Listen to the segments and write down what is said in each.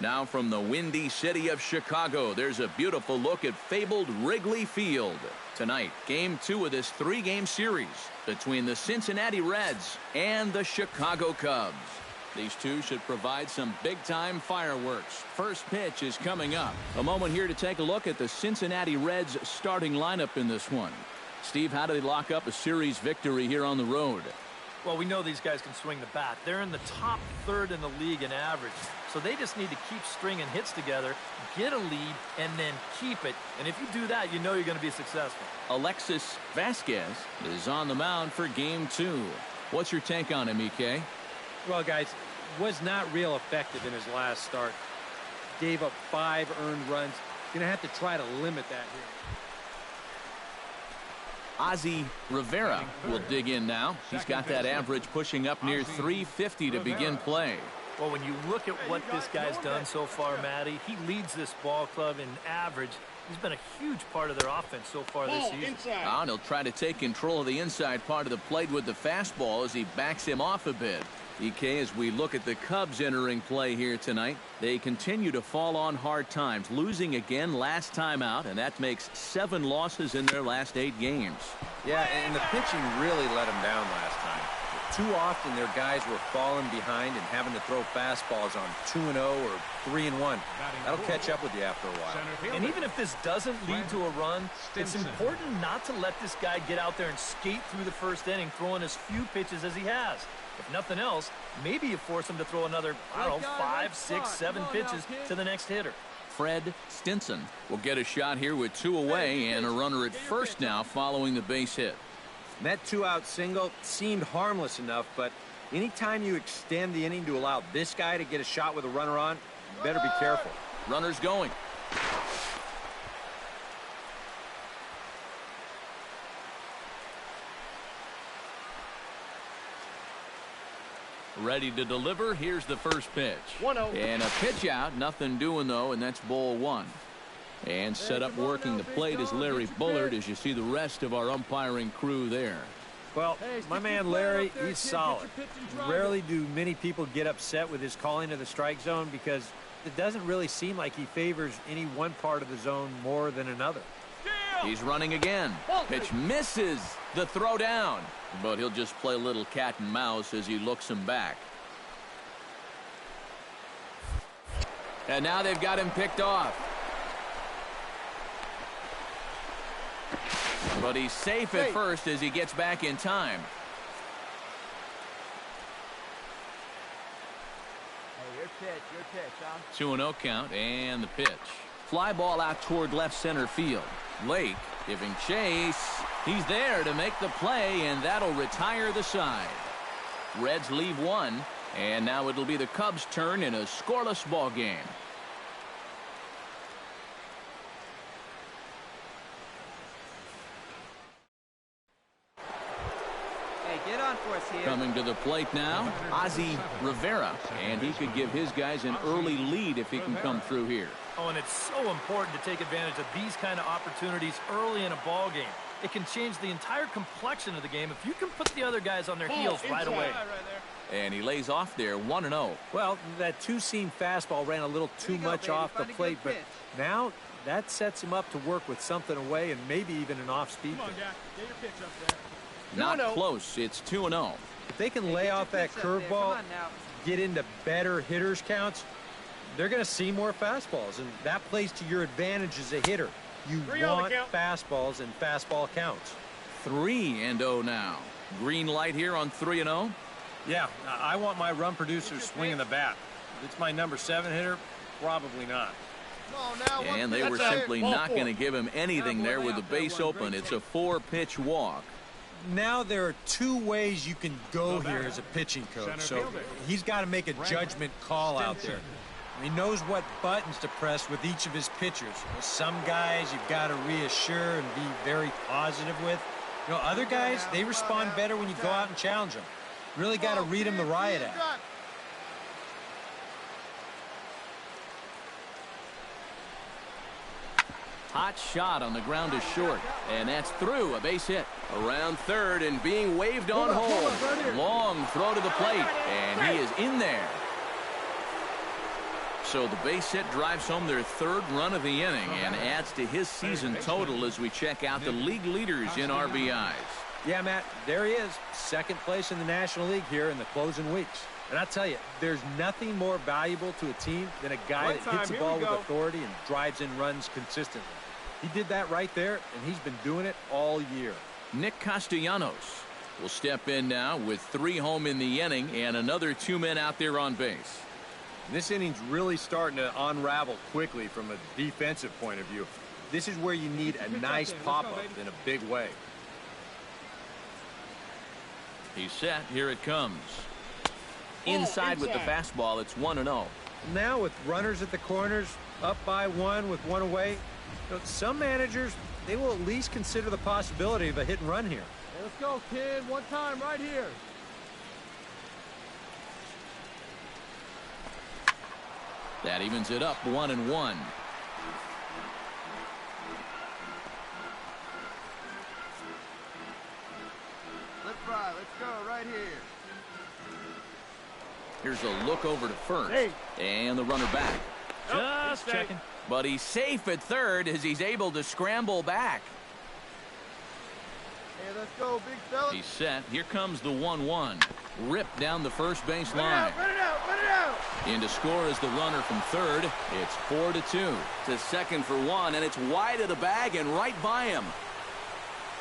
Now from the windy city of Chicago, there's a beautiful look at fabled Wrigley Field. Tonight, Game 2 of this 3-game series between the Cincinnati Reds and the Chicago Cubs. These two should provide some big-time fireworks. First pitch is coming up. A moment here to take a look at the Cincinnati Reds starting lineup in this one. Steve, how do they lock up a series victory here on the road? Well, we know these guys can swing the bat. They're in the top third in the league in average. So they just need to keep stringing hits together, get a lead, and then keep it. And if you do that, you know you're going to be successful. Alexis Vasquez is on the mound for Game 2. What's your take on him, EK? Well, guys, was not real effective in his last start. Gave up 5 earned runs. Going to have to try to limit that here. Ozzie Rivera will dig in now. He's got that average pushing up near 350 to begin play. Well, when you look at what this guy's done so far, Matty, he leads this ball club in average. He's been a huge part of their offense so far this season. And he'll try to take control of the inside part of the plate with the fastball as he backs him off a bit. EK, as we look at the Cubs entering play here tonight, they continue to fall on hard times, losing again last time out, and that makes 7 losses in their last 8 games. Yeah, and the pitching really let them down last time. Too often their guys were falling behind and having to throw fastballs on 2-0 or 3-1. That'll catch up with you after a while. And even if this doesn't lead to a run, it's important not to let this guy get out there and skate through the first inning, throwing as few pitches as he has. If nothing else, maybe you force him to throw another, 5, 6, 7 pitches to the next hitter. Fred Stinson will get a shot here with 2 away and a runner at first now following the base hit. And that 2-out single seemed harmless enough, but anytime you extend the inning to allow this guy to get a shot with a runner on, you better be careful. Runner's going. Ready to deliver. Here's the first pitch. 1-0. And a pitch out. Nothing doing, though, and that's ball 1. And set up working the plate is Larry Bullard as you see the rest of our umpiring crew there. Well, my man Larry, he's solid. Rarely do many people get upset with his calling of the strike zone because it doesn't really seem like he favors any one part of the zone more than another. He's running again. Pitch misses the throw down, but he'll just play a little cat and mouse as he looks him back. And now they've got him picked off. But he's safe at first as he gets back in time. Hey, your pitch, huh? 2-0 count and the pitch. Fly ball out toward left center field. Lake giving chase. He's there to make the play, and that'll retire the side. Reds leave 1, and now it'll be the Cubs' turn in a scoreless ball game. Get on for us here. Coming to the plate now, Ozzie Rivera, and he could give his guys an early lead if he can come through here. Oh, and it's so important to take advantage of these kind of opportunities early in a ball game. It can change the entire complexion of the game if you can put the other guys on their heels right away. And he lays off there 1-0. Well, that 2-seam fastball ran a little too much off the plate, but now that sets him up to work with something away and maybe even an off-speed pitch. Get your pitch up there. Not close. It's 2-0. If they can lay off that curveball, get into better hitters counts, they're going to see more fastballs, and that plays to your advantage as a hitter. You want fastballs and fastball counts. 3-0 now. Green light here on 3-0. Yeah, I want my run producers swinging the bat. If it's my number 7 hitter, probably not. And they were simply not going to give him anything there with the base open. It's a 4-pitch walk. Now there are 2 ways you can go here as a pitching coach, so he's got to make a judgment call out there. He knows what buttons to press with each of his pitchers. Some guys you've got to reassure and be very positive with. You know, other guys, they respond better when you go out and challenge them. Really got to read them the riot act. Hot shot on the ground is short, and that's through. A base hit around third and being waved on home. Long throw to the plate, and he is in there. So the base hit drives home their third run of the inning and adds to his season total as we check out the league leaders in RBIs. Yeah, Matt, there he is. Second place in the National League here in the closing weeks. And I tell you, there's nothing more valuable to a team than a guy that hits the ball with authority and drives in runs consistently. He did that right there, and he's been doing it all year. Nick Castellanos will step in now with 3 home in the inning and another 2 men out there on base. This inning's really starting to unravel quickly from a defensive point of view. This is where you need a nice pop-up in a big way. He's set. Here it comes. Inside with the fastball. It's 1-0. Now with runners at the corners, up by 1 with 1 away, some managers, they will at least consider the possibility of a hit and run here. Hey, let's go, kid. One time right here. That evens it up 1-1. Let's fry. Let's go right here. Here's a look over to first. And the runner back. Just checking. But he's safe at third as he's able to scramble back. Hey, let's go, big fella. He's set. Here comes the 1-1. Ripped down the first base line. Run it out, run it out. In to score is the runner from third. It's 4-2. To second for 1, and it's wide of the bag and right by him.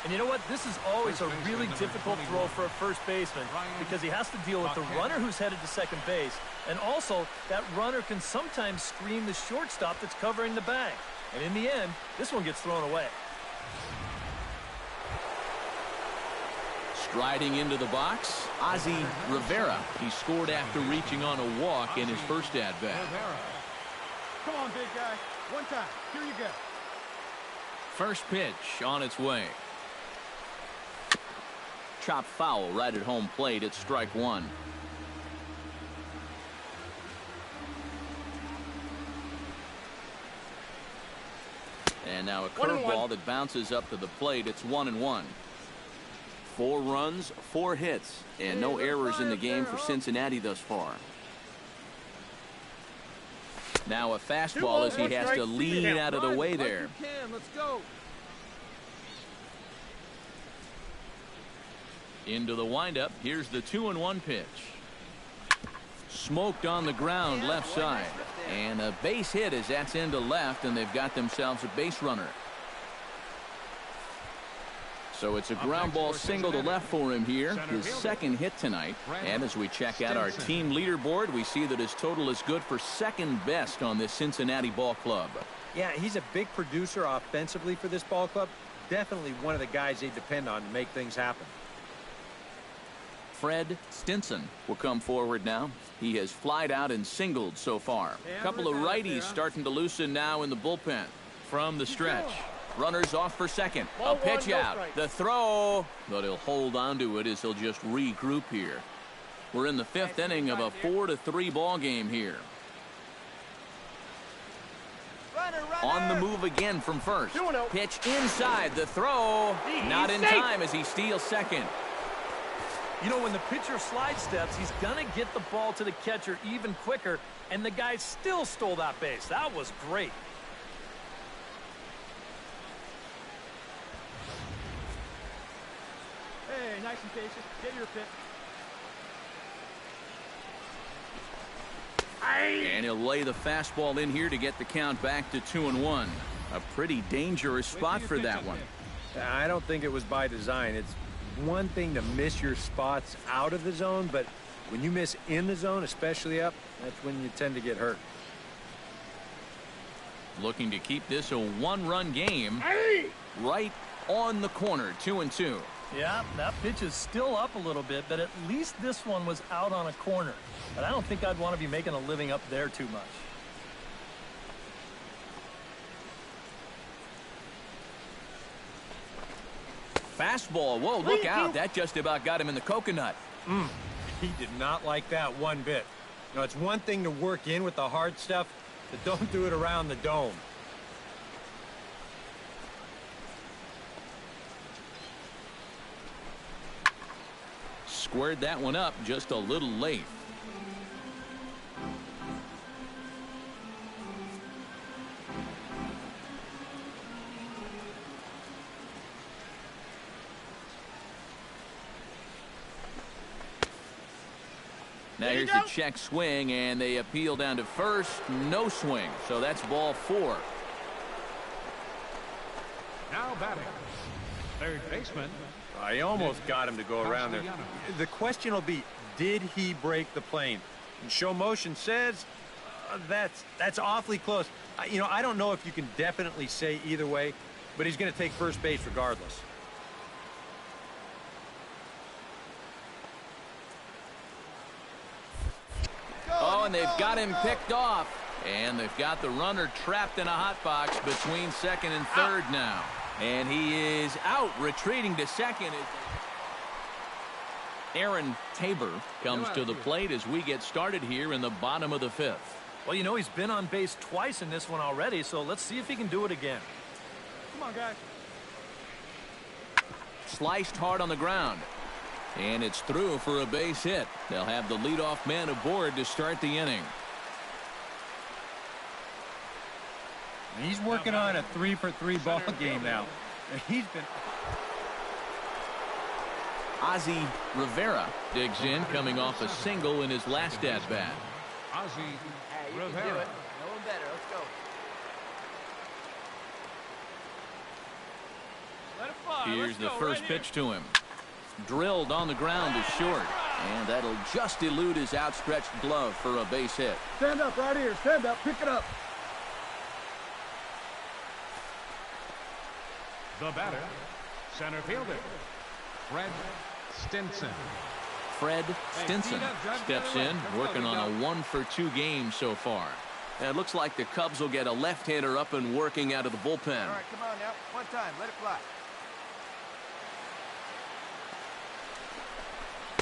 And you know what? This is always a really difficult throw for a first baseman because he has to deal with the runner who's headed to second base. And also, that runner can sometimes screen the shortstop that's covering the bag. And in the end, this one gets thrown away. Striding into the box, Ozzie Rivera. He scored after reaching on a walk in his first at-bat. Come on, big guy. One time. Here you go. First pitch on its way. Chop foul right at home plate. It's strike 1. And now a curveball that bounces up to the plate. It's 1-1. 4 runs, 4 hits, and no errors in the game for Cincinnati thus far. Now a fastball as he has to lean out of the way there. Let's go. Into the windup. Here's the 2-1 pitch. Smoked on the ground left side. And a base hit as that's into left, and they've got themselves a base runner. So it's a ground ball single to left for him here. His second hit tonight. And as we check out our team leaderboard, we see that his total is good for second best on this Cincinnati ball club. Yeah, he's a big producer offensively for this ball club. Definitely one of the guys they depend on to make things happen. Fred Stinson will come forward now. He has flied out and singled so far. A couple of righties starting to loosen now in the bullpen. From the stretch. Runners off for second. A pitch out. The throw. But he'll hold on to it as he'll just regroup here. We're in the 5th inning of a 4-3 ball game here. On the move again from first. Pitch inside. The throw. Not in time as he steals second. You know, when the pitcher slide steps, he's going to get the ball to the catcher even quicker, and the guy still stole that base. That was great. Hey, nice and patient. Get your pitch. And he'll lay the fastball in here to get the count back to 2-1. A pretty dangerous spot for that one. I don't think it was by design. It's one thing to miss your spots out of the zone, but when you miss in the zone, especially up, that's when you tend to get hurt. Looking to keep this a 1-run game. Right on the corner, 2-2. Yeah, that pitch is still up a little bit, but at least this one was out on a corner. But I don't think I'd want to be making a living up there too much. Fastball. Whoa, look out. That just about got him in the coconut. He did not like that one bit. You know, it's one thing to work in with the hard stuff, but don't do it around the dome. Squared that one up just a little late. Now here's a check swing, and they appeal down to first. No swing, so that's ball 4. Now batting, third baseman. I almost got him to go around there. The question will be, did he break the plane? And show motion says that's awfully close. You know, I don't know if you can definitely say either way, but he's going to take first base regardless. Oh, and they've got him picked off. And they've got the runner trapped in a hot box between second and third now. And he is out, retreating to second. Aaron Tabor comes to the plate as we get started here in the bottom of the 5th. Well, you know, he's been on base twice in this one already, so let's see if he can do it again. Come on, guys. Sliced hard on the ground. And it's through for a base hit. They'll have the leadoff man aboard to start the inning. He's working on a 3-for-3 ball game now. He's been... Ozzie Rivera digs in, coming off a single in his last at-bat. Ozzie Rivera. No one better. Let's go. Let it fly. Here's the first pitch to him. Drilled on the ground to short. And that'll just elude his outstretched glove for a base hit. Stand up right here. Stand up. Pick it up. The batter, center fielder, Fred Stinson. Fred Stinson steps in, working on a 1-for-2 game so far. And it looks like the Cubs will get a left-hander up and working out of the bullpen. All right, come on now. One time. Let it fly.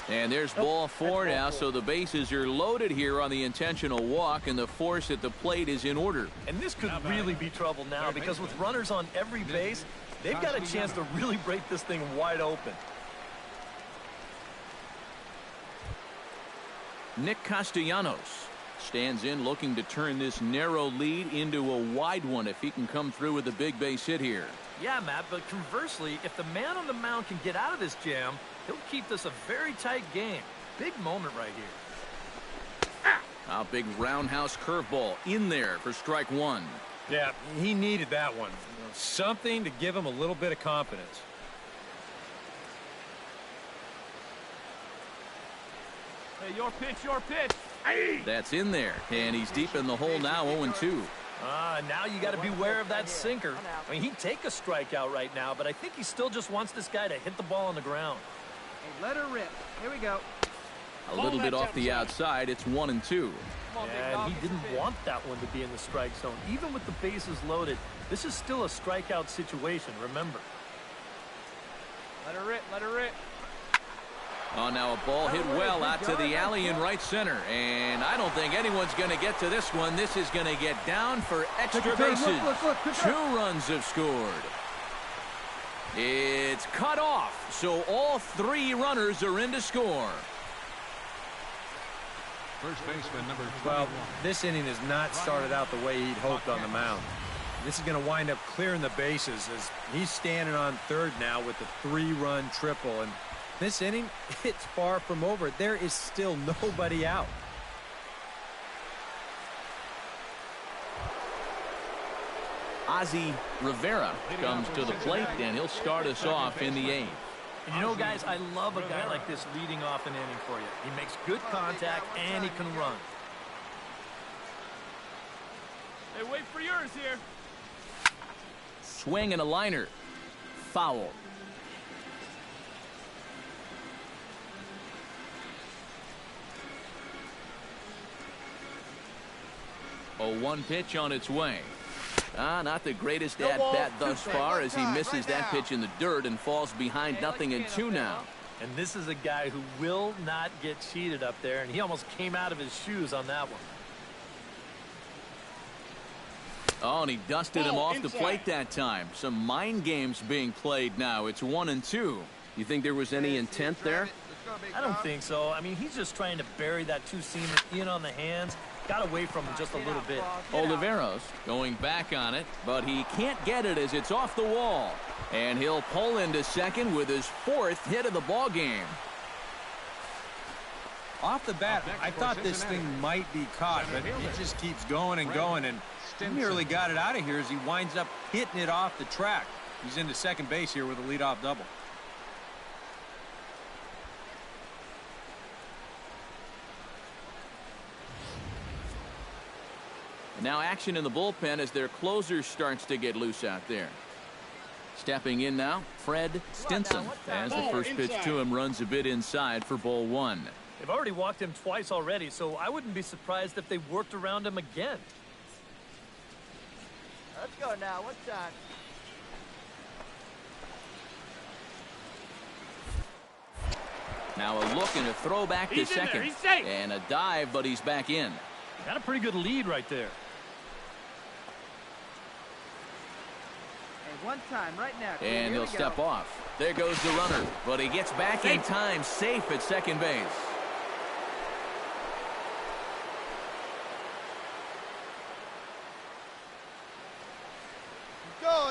And there's ball 4 now, so the bases are loaded here on the intentional walk, and the force at the plate is in order. And this could really be trouble now, because with runners on every base, they've got a chance to really break this thing wide open. Nick Castellanos stands in, looking to turn this narrow lead into a wide one if he can come through with a big base hit here. Yeah, Matt, but conversely, if the man on the mound can get out of this jam, he'll keep this a very tight game. Big moment right here. A big roundhouse curveball in there for strike 1. Yeah, he needed that one. Something to give him a little bit of confidence. Hey, your pitch, your pitch. That's in there, and he's deep in the hole now, 0-2. Now you got to beware of that sinker. I mean, he'd take a strikeout right now, but I think he still just wants this guy to hit the ball on the ground. Hey, let her rip. Here we go. A little bit off the outside. It's 1-2. Yeah, and he didn't want that one to be in the strike zone. Even with the bases loaded, this is still a strikeout situation, remember. Let her rip. Let her rip. Oh, now a ball hit well out to the alley in right center. And I don't think anyone's going to get to this one. This is going to get down for extra bases. Look, 2 runs have scored. It's cut off, so all 3 runners are in to score. First baseman number 21. Well, this inning has not started out the way he'd hoped on the mound. This is going to wind up clearing the bases as he's standing on third now with the 3-run triple. And this inning, it's far from over. There is still nobody out. Ozzie Rivera comes to the plate, and he'll start us off in the 8th. And you know, guys, I love a guy like this leading off an inning for you. He makes good contact, and he can run. Hey, wait for yours here. Swing and a liner. Foul. A 1 pitch on its way. Not the greatest at-bat thus far as he misses that pitch in the dirt and falls behind 0-2 now. And this is a guy who will not get cheated up there, and he almost came out of his shoes on that one. Oh, and he dusted him off the plate that time. Some mind games being played now. It's 1-2. You think there was any intent there? I don't think so. I mean, he's just trying to bury that 2-seamer in on the hands. Got away from him just a little bit. Oliveros going back on it, but he can't get it as it's off the wall. And he'll pull into second with his 4th hit of the ball game. Off the bat, I thought this thing might be caught, but he just keeps going and going, and he nearly got it out of here as he winds up hitting it off the track. He's into second base here with a leadoff double. Now action in the bullpen as their closer starts to get loose out there. Stepping in now, Fred Stinson, as the first pitch to him runs a bit inside for ball one. They've already walked him twice already, so I wouldn't be surprised if they worked around him again. Let's go now. One time. Now a look and a throw back to second. He's safe. And a dive, but he's back in. Got a pretty good lead right there. Hey, one time right now. And he'll step off. There goes the runner, but he gets back in time, safe at second base.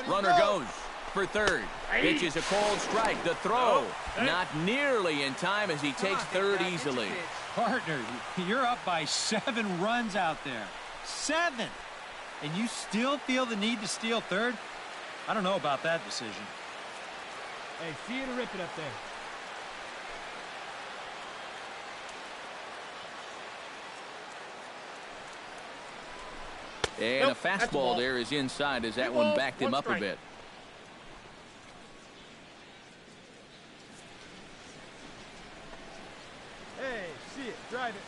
Runner goes for third. Pitches a cold strike. The throw not nearly in time as he takes third easily. Partner, you're up by 7 runs out there. 7! And you still feel the need to steal third? I don't know about that decision. Hey, see you to rip it up there. And a fastball there is inside as that one backed him up a bit. Hey, see it. Drive it.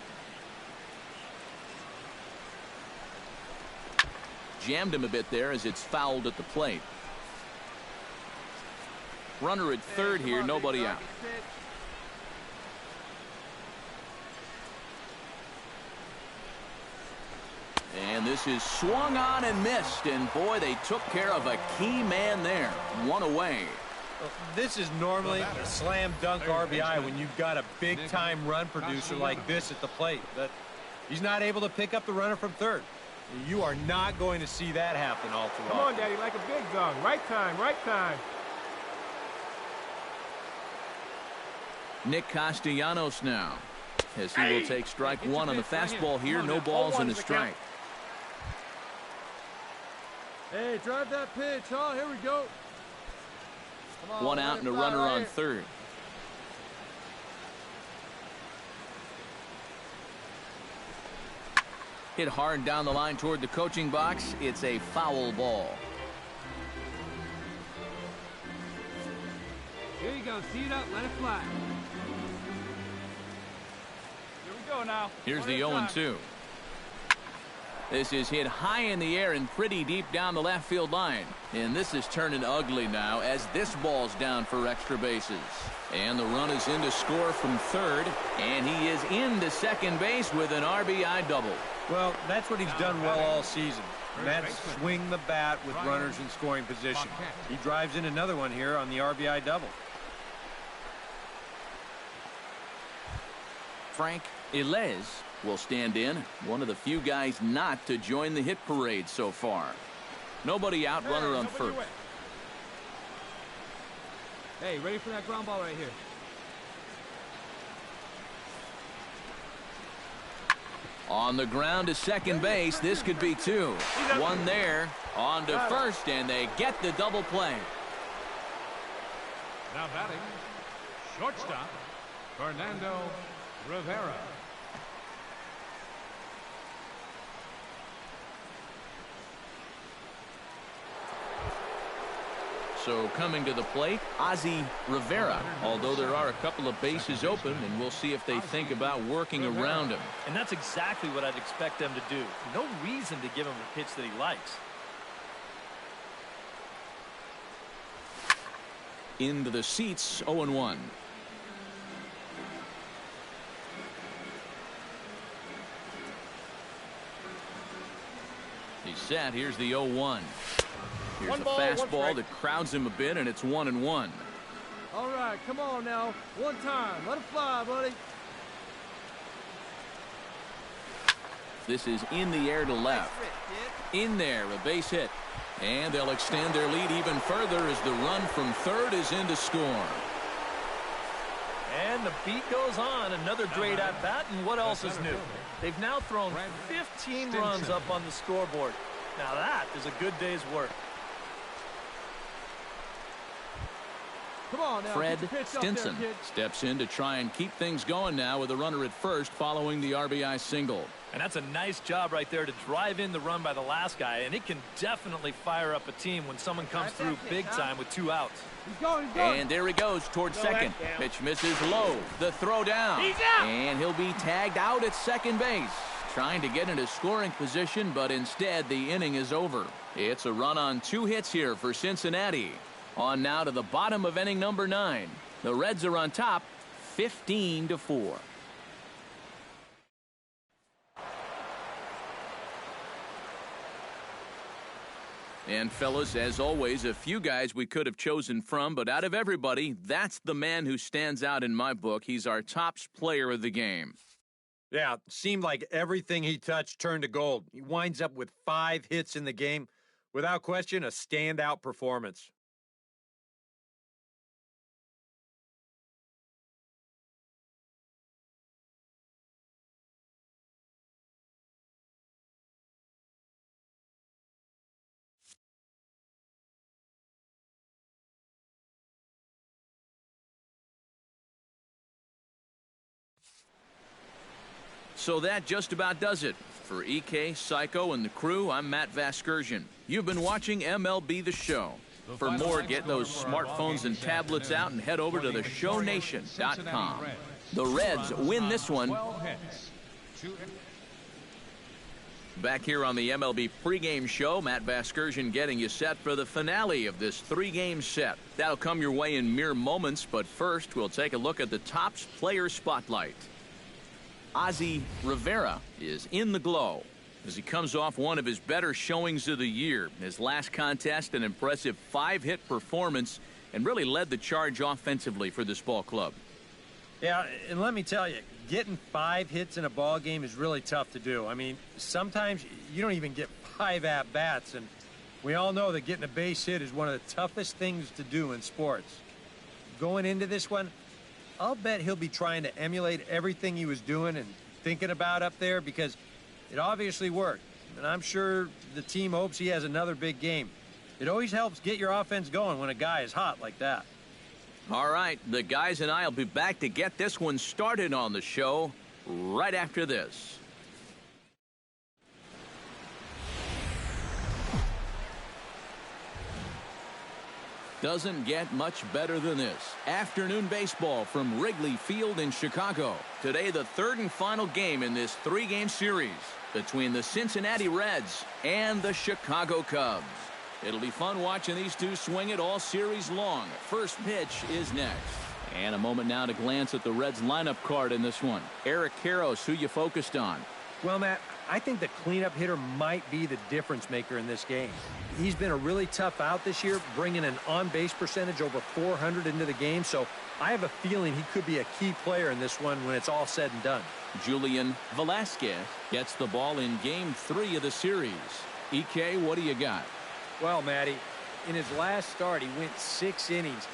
Jammed him a bit there as it's fouled at the plate. Runner at third here, nobody out. And this is swung on and missed, and boy, they took care of a key man there. One away. This is normally a slam dunk RBI when you've got a big-time run producer like this at the plate, but he's not able to pick up the runner from third. You are not going to see that happen all too often. Come on, Daddy, like a big dog. Right time, right time. Nick Castellanos now, as he will take strike one on the fastball here. No balls and a strike. Hey, drive that pitch, huh? Here we go. Come on, one out and a runner on third. Hit hard down the line toward the coaching box. It's a foul ball. Here you go. See it up. Let it fly. Here we go now. Here's the 0-2. This is hit high in the air and pretty deep down the left field line. And this is turning ugly now as this ball's down for extra bases. And the run is in to score from third. And he is into second base with an RBI double. Well, that's what he's done well all season. And that's swing the bat with runners in scoring position. He drives in another one here on the RBI double. Frank Ilez will stand in, one of the few guys not to join the hit parade so far. Nobody out, runner on first. Hey, ready for that ground ball right here. On the ground to second base, this could be two. One there, on to first, and they get the double play. Now batting, shortstop, Fernando Rivera. So coming to the plate, Ozzie Rivera, although there are a couple of bases open, and we'll see if they think about working around him. And that's exactly what I'd expect them to do. No reason to give him the pitch that he likes. Into the seats, 0-1. He's set. Here's the 0-1. Here's a fastball that crowds him a bit, and it's 1-1. All right, come on now. One time. Let it fly, buddy. This is in the air to left. In there, a base hit. And they'll extend their lead even further as the run from third is in to score. And the beat goes on. Another great at-bat, and what else is new? They've now thrown 15 runs up on the scoreboard. Now that is a good day's work. Come on now, Fred Stinson steps in to try and keep things going now with a runner at first following the RBI single. And that's a nice job right there to drive in the run by the last guy, and it can definitely fire up a team when someone comes through big time with 2 outs. He's going. And there he goes towards second. Pitch misses low. The throw down. He's out. And he'll be tagged out at second base. Trying to get into scoring position, but instead the inning is over. It's a run on 2 hits here for Cincinnati. On now to the bottom of inning number 9. The Reds are on top, 15-4. And fellas, as always, a few guys we could have chosen from, but out of everybody, that's the man who stands out in my book. He's our top player of the game. Yeah, seemed like everything he touched turned to gold. He winds up with 5 hits in the game. Without question, a standout performance. So that just about does it. For EK, Psycho, and the crew, I'm Matt Vasgersian. You've been watching MLB The Show. For more, get those smartphones and tablets out and head over to theshownation.com. The Reds win this one. Back here on the MLB pregame show, Matt Vasgersian getting you set for the finale of this 3-game set. That'll come your way in mere moments, but first we'll take a look at the Topps Player Spotlight. Ozzie Rivera is in the glow as he comes off one of his better showings of the year. His last contest, an impressive 5-hit performance, and really led the charge offensively for this ball club. Yeah, and let me tell you, getting 5 hits in a ball game is really tough to do. I mean, sometimes you don't even get 5 at-bats, and we all know that getting a base hit is one of the toughest things to do in sports. Going into this one, I'll bet he'll be trying to emulate everything he was doing and thinking about up there because it obviously worked. And I'm sure the team hopes he has another big game. It always helps get your offense going when a guy is hot like that. All right, the guys and I will be back to get this one started on the show right after this. Doesn't get much better than this. Afternoon baseball from Wrigley Field in Chicago. Today, the 3rd and final game in this 3-game series between the Cincinnati Reds and the Chicago Cubs. It'll be fun watching these two swing it all series long. First pitch is next. And a moment now to glance at the Reds lineup card in this one. Eric Karros, who you focused on? Well, Matt, I think the cleanup hitter might be the difference maker in this game. He's been a really tough out this year, bringing an on-base percentage over 400 into the game, so I have a feeling he could be a key player in this one when it's all said and done. Julian Velasquez gets the ball in Game 3 of the series. EK, what do you got? Well, Matty, in his last start, he went 6 innings.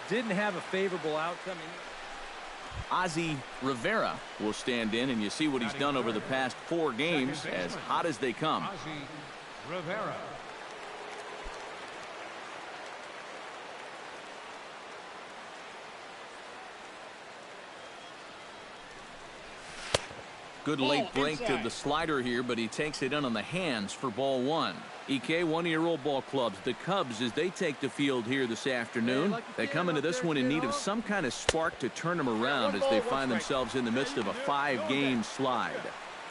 Didn't have a favorable outcome. Ozzie Rivera will stand in, and you see what he's done over the past 4 games, as hot as they come. Ozzie Rivera. Good late break to the slider here, but he takes it in on the hands for ball 1. EK, one of your old ball clubs, the Cubs, as they take the field here this afternoon. They come into this one in need of some kind of spark to turn them around as they find themselves in the midst of a 5-game slide.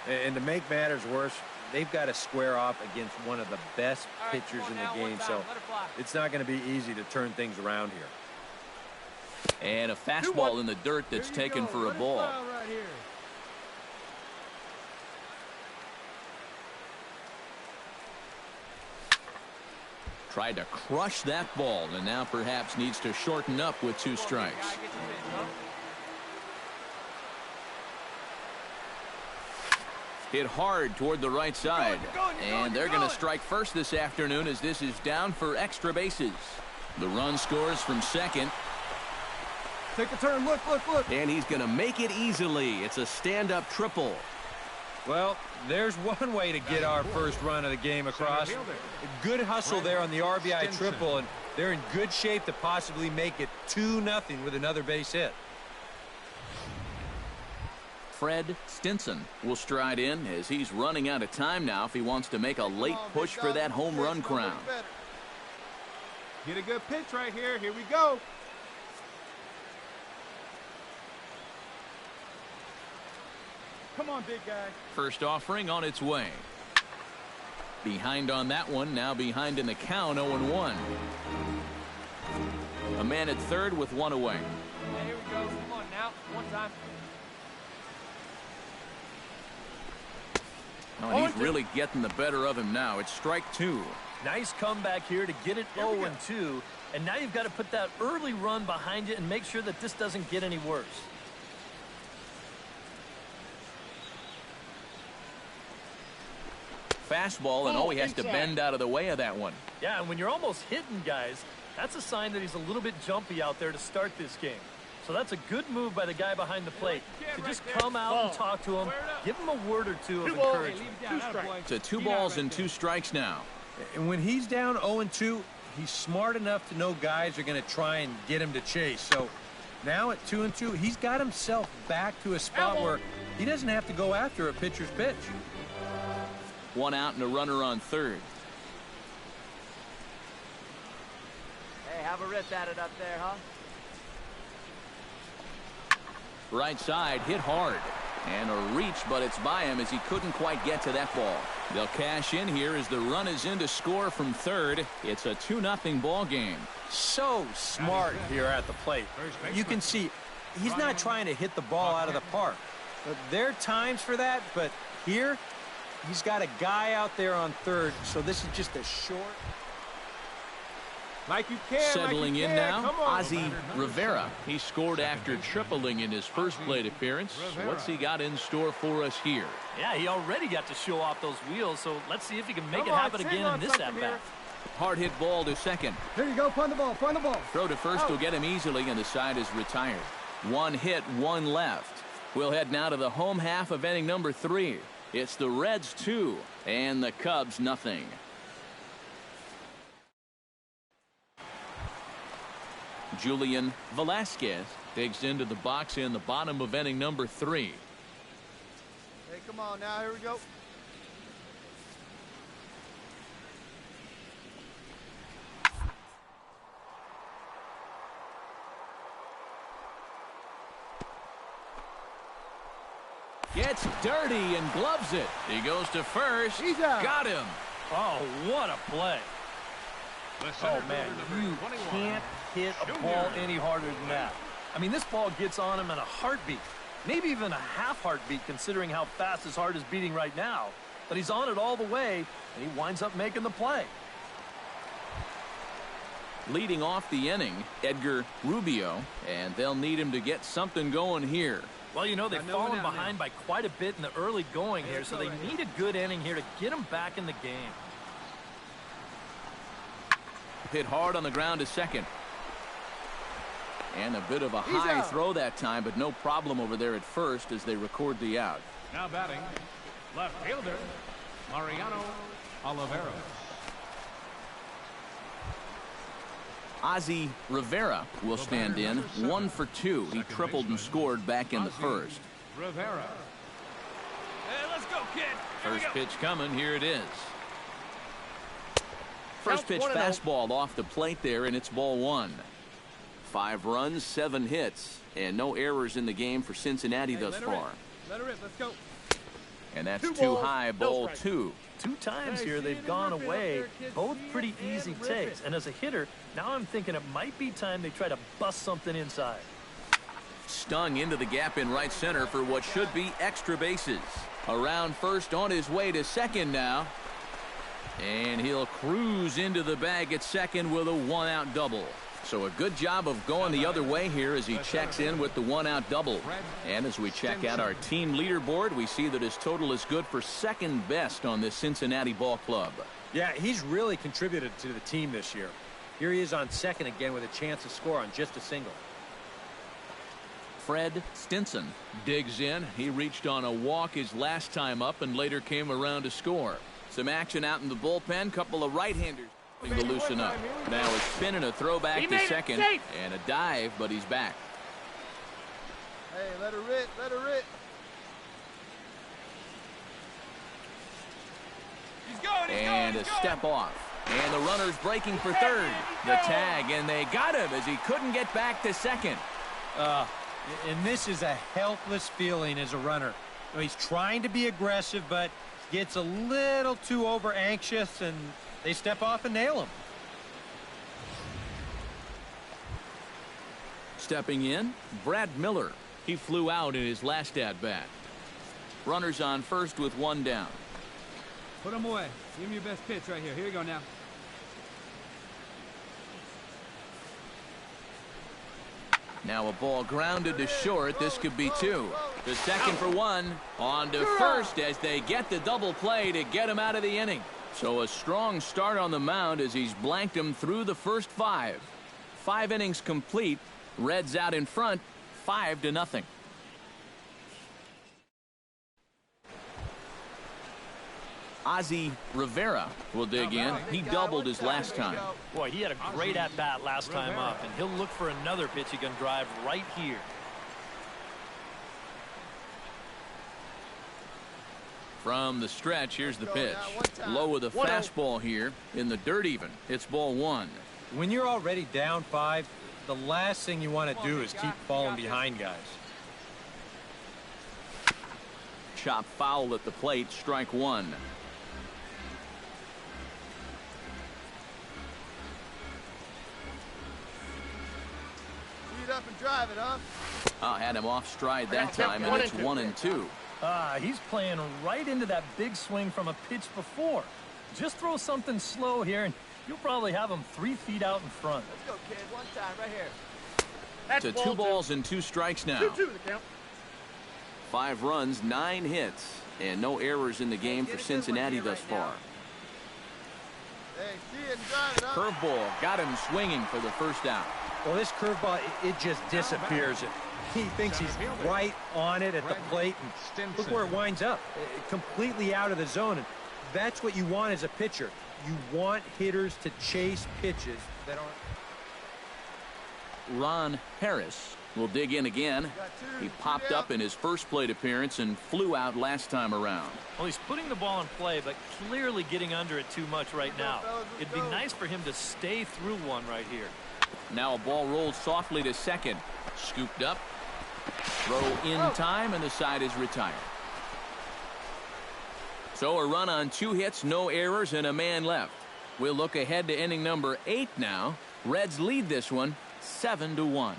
And to make matters worse, they've got to square off against one of the best pitchers in the game, so it's not going to be easy to turn things around here. And a fastball in the dirt that's taken for a ball. Tried to crush that ball, and now perhaps needs to shorten up with 2 strikes. Hit hard toward the right side. And they're going to strike first this afternoon as this is down for extra bases. The run scores from second. Take a turn. Look, look, look. And he's going to make it easily. It's a stand-up triple. Well, there's one way to get our first run of the game across. Good hustle there on the RBI triple, and they're in good shape to possibly make it 2-0 with another base hit. Fred Stinson will stride in as he's running out of time now if he wants to make a late push for that home run crown. Get a good pitch right here. Here we go. Come on, big guy. First offering on its way. Behind on that one, now behind in the count, 0-1. A man at third with one away. Hey, here we go. Come on now. One time. Oh, he's really getting the better of him now. It's strike two. Nice comeback here to get it 0-2. And now you've got to put that early run behind it and make sure that this doesn't get any worse. Fastball, and he has to bend out of the way of that one. Yeah, and when you're almost hitting guys, that's a sign that he's a little bit jumpy out there to start this game. So that's a good move by the guy behind the plate to just come out and talk to him, give him a word or two of encouragement. So 2 balls and 2 strikes now. And when he's down 0-2, he's smart enough to know guys are going to try and get him to chase. So now at 2-2, he's got himself back to a spot where he doesn't have to go after a pitcher's pitch. 1 out and a runner on third. Hey, have a rip at it up there, huh? Right side hit hard. And a reach, but it's by him as he couldn't quite get to that ball. They'll cash in here as the run is in to score from third. It's a 2-0 ball game. So smart here at the plate. You can see he's not trying to hit the ball out of the park. There are times for that, but here he's got a guy out there on third, so this is just a short. Like you can. Settling like you in can. now, Come on. Ozzie Rivera. He scored after tripling in his first plate appearance. What's he got in store for us here? Yeah, he already got to show off those wheels, so let's see if he can make it happen again in this at-bat. Hard hit ball to second. Here you go. Find the ball. Find the ball. Throw to first will get him easily, and the side is retired. 1 hit, 1 left. We'll head now to the home half of inning number 3. It's the Reds 2 and the Cubs nothing. Julian Velasquez digs into the box in the bottom of inning number 3. Hey, come on now. Here we go. Gets dirty and gloves it. He goes to first. He's out. Got him. Oh, what a play. Oh, man, you can't hit a ball any harder than that. I mean, this ball gets on him in a heartbeat. Maybe even a half heartbeat considering how fast his heart is beating right now. But he's on it all the way, and he winds up making the play. Leading off the inning, Edgar Rubio, and they'll need him to get something going here. Well, you know, they've fallen behind by quite a bit in the early going here, so they need a good inning here to get them back in the game. Hit hard on the ground to second. And a bit of a high throw that time, but no problem over there at first as they record the out. Now batting, left fielder, Mariano Oliveros. Ozzie Rivera will stand in. 1 for 2. He tripled and scored back in the first. Rivera. Hey, let's go, kid. First pitch coming. Here it is. First pitch fastball off the plate there, and it's ball 1. 5 runs, 7 hits, and no errors in the game for Cincinnati thus far. Let her rip. Let's go. And that's too high, ball 2. 2 times here they've gone away, both pretty easy takes. And as a hitter, now I'm thinking it might be time they try to bust something inside. Stung into the gap in right center for what should be extra bases. Around first, on his way to second now. And he'll cruise into the bag at second with a 1-out double. So a good job of going the other way here as he checks in with the 1-out double. And as we check out our team leaderboard, we see that his total is good for second best on this Cincinnati ball club. Yeah, he's really contributed to the team this year. Here he is on second again with a chance to score on just a single. Fred Stinson digs in. He reached on a walk his last time up and later came around to score. Some action out in the bullpen. Couple of right-handers to loosen up. Now a spin and a throwback to second. And a dive, but he's back. Hey, let her rip, let her rip. And a step off. And the runner's breaking for third. The tag, and they got him as he couldn't get back to second. And this is a helpless feeling as a runner. He's trying to be aggressive, but gets a little too over anxious, and they step off and nail him. Stepping in, Brad Miller. He flew out in his last at-bat. Runners on first with one down. Put him away. Give him your best pitch right here. Here you go now. Now a ball grounded to short. This could be two. The second for one. On to first as they get the double play to get him out of the inning. So a strong start on the mound as he's blanked him through the first five. 5 innings complete. Reds out in front, 5-0. Ozzie Rivera will dig in. He doubled his last time. Boy, he had a great at-bat last time up, and he'll look for another pitch he can drive right here. From the stretch, here's the pitch. Low with a fastball here in the dirt even. It's ball 1. When you're already down 5, the last thing you want to do is keep falling behind guys. Chop foul at the plate, strike 1. Up and drive it, huh? Had him off stride that time, and it's 1-2. He's playing right into that big swing from a pitch before. Just throw something slow here, and you'll probably have him 3 feet out in front. Let's go, kid. One time, right here. To 2 balls and 2 strikes now. 2-2 the count. 5 runs, 9 hits, and no errors in the game for Cincinnati thus far. Hey, see it and drive it, huh? Curveball got him swinging for the first out. Well, this curveball, it just disappears. He thinks he's right on it at the plate, and look where it winds up. Completely out of the zone, and that's what you want as a pitcher. You want hitters to chase pitches that aren't... Ron Harris will dig in again. He popped up in his first plate appearance and flew out last time around. Well, he's putting the ball in play, but clearly getting under it too much right now. It'd be nice for him to stay through one right here. Now a ball rolled softly to second. Scooped up. Throw in time, and the side is retired. So a run on 2 hits, no errors, and a man left. We'll look ahead to inning number 8 now. Reds lead this one 7-1.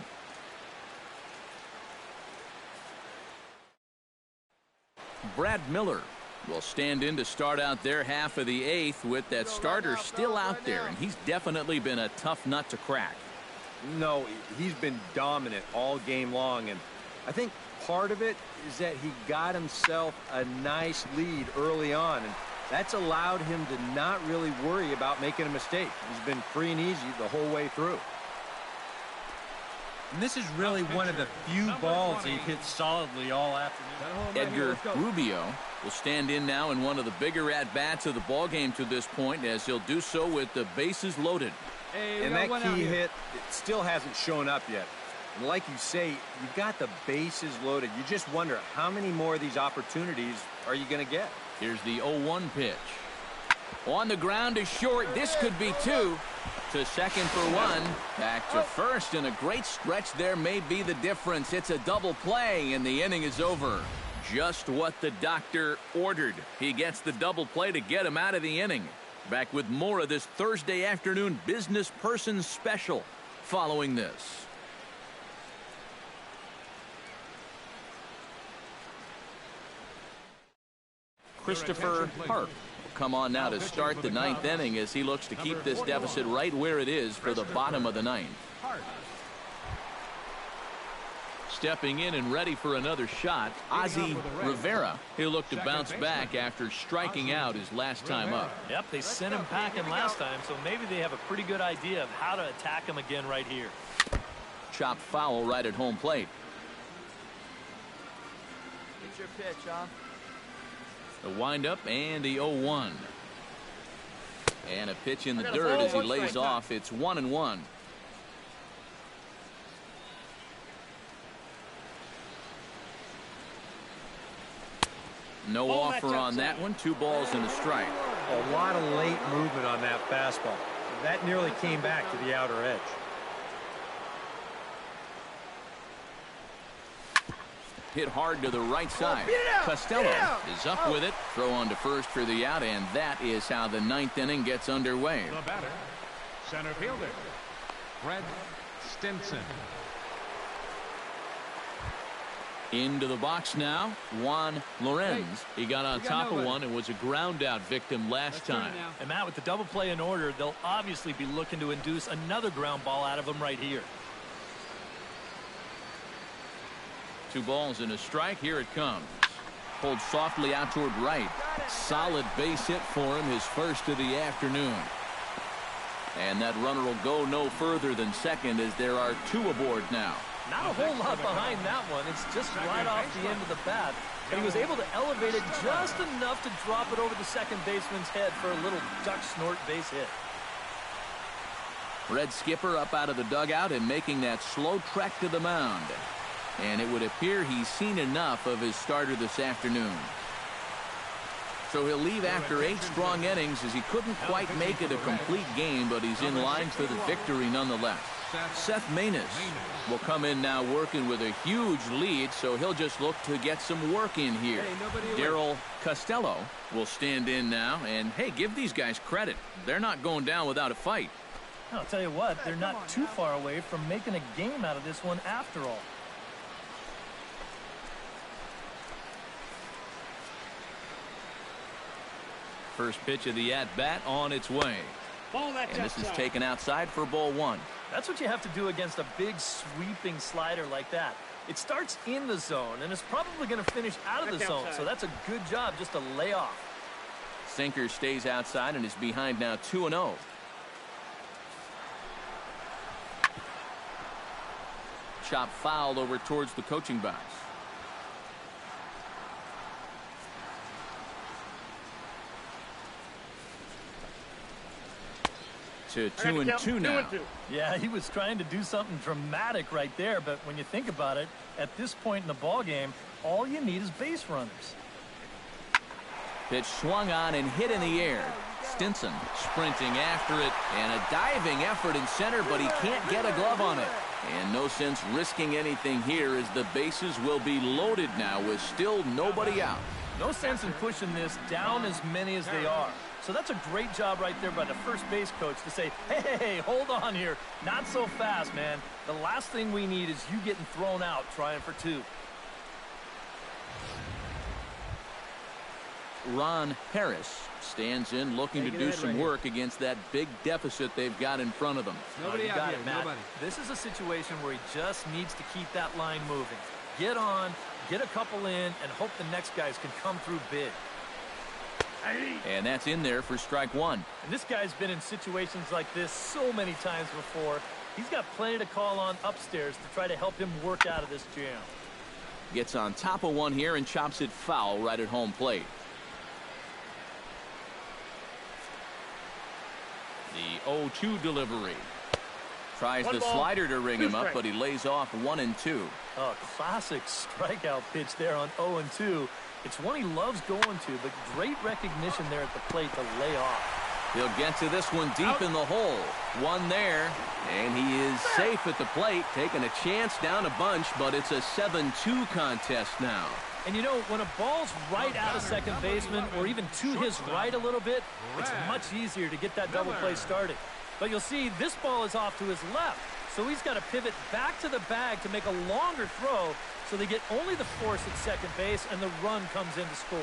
Brad Miller will stand in to start out their half of the 8th with that starter still out there, and he's definitely been a tough nut to crack. No, he's been dominant all game long, and I think part of it is that he got himself a nice lead early on, and that's allowed him to not really worry about making a mistake. He's been free and easy the whole way through. And this is really one of the few balls he's hit solidly all afternoon. Edgar Rubio will stand in now in one of the bigger at-bats of the ballgame to this point, as he'll do so with the bases loaded. And that key hit, it still hasn't shown up yet. And like you say, you've got the bases loaded. You just wonder how many more of these opportunities are you going to get? Here's the 0-1 pitch. On the ground to short. This could be 2. To second for 1. Back to first, and a great stretch there may be the difference. It's a double play, and the inning is over. Just what the doctor ordered. He gets the double play to get him out of the inning. Back with more of this Thursday afternoon business person special following this. Christopher Hart will come on now to start the 9th inning as he looks to keep this deficit right where it is for the bottom of the 9th. Stepping in and ready for another shot, Ozzie Rivera. He'll look to bounce back after striking out his last time up. Yep, they sent him packing last time, so maybe they have a pretty good idea of how to attack him again right here. Chopped foul right at home plate. That's your pitch, huh? The windup and the 0-1. And a pitch in the dirt as he lays off. It's 1-1. No offer on that one. 2 balls and a strike. A lot of late movement on that fastball. That nearly came back to the outer edge. Hit hard to the right side. Costello is up with it. Throw on to first for the out, and that is how the 9th inning gets underway. The batter, center fielder, Fred Stinson. Into the box now, Juan Lorenz. He got on top of one and was a ground out victim last time. And Matt, with the double play in order, they'll obviously be looking to induce another ground ball out of him right here. 2 balls and a strike. Here it comes. Pulled softly out toward right. Solid base hit for him, his first of the afternoon. And that runner will go no further than second as there are 2 aboard now. Not a whole lot behind that one. It's just right off the end of the bat. But he was able to elevate it just enough to drop it over the second baseman's head for a little duck snort base hit. Red skipper up out of the dugout and making that slow trek to the mound. And it would appear he's seen enough of his starter this afternoon. So he'll leave after 8 strong innings as he couldn't quite make it a complete game, but he's in line for the victory nonetheless. Seth Maness will come in now working with a huge lead, so he'll just look to get some work in here. Darryl Costello will stand in now, and hey, give these guys credit. They're not going down without a fight. I'll tell you what, they're not too far away from making a game out of this one after all. First pitch of the at-bat on its way. And this is taken outside for ball 1. That's what you have to do against a big sweeping slider like that. It starts in the zone, and it's probably going to finish out of the zone, so that's a good job just to lay off. Sinker stays outside and is behind now 2-0. Chop fouled over towards the coaching box. To 2-2 now. Yeah, he was trying to do something dramatic right there, but when you think about it, at this point in the ball game, all you need is base runners. Pitch swung on and hit in the air. Stinson sprinting after it, and a diving effort in center, but he can't get a glove on it. And no sense risking anything here as the bases will be loaded now with still nobody out. No sense in pushing this down as many as they are. So that's a great job right there by the first base coach to say, hey, hold on here. Not so fast, man. The last thing we need is you getting thrown out trying for 2. Ron Harris stands in looking to do some work against that big deficit they've got in front of them. Nobody out here, nobody. This is a situation where he just needs to keep that line moving. Get on, get a couple in, and hope the next guys can come through big. And that's in there for strike 1. And this guy's been in situations like this so many times before. He's got plenty to call on upstairs to try to help him work out of this jam. Gets on top of one here and chops it foul right at home plate. The 0-2 delivery. Tries the slider to ring him up, but he lays off 1 and 2. Oh, classic strikeout pitch there on 0-2. It's one he loves going to, but great recognition there at the plate to lay off. He'll get to this one deep in the hole. One there, and he is safe at the plate, taking a chance down a bunch, but it's a 7-2 contest now. And you know, when a ball's right out of second baseman, or even to his right a little bit, it's much easier to get that double play started. But you'll see this ball is off to his left, so he's got to pivot back to the bag to make a longer throw, so they get only the force at second base, and the run comes in to score.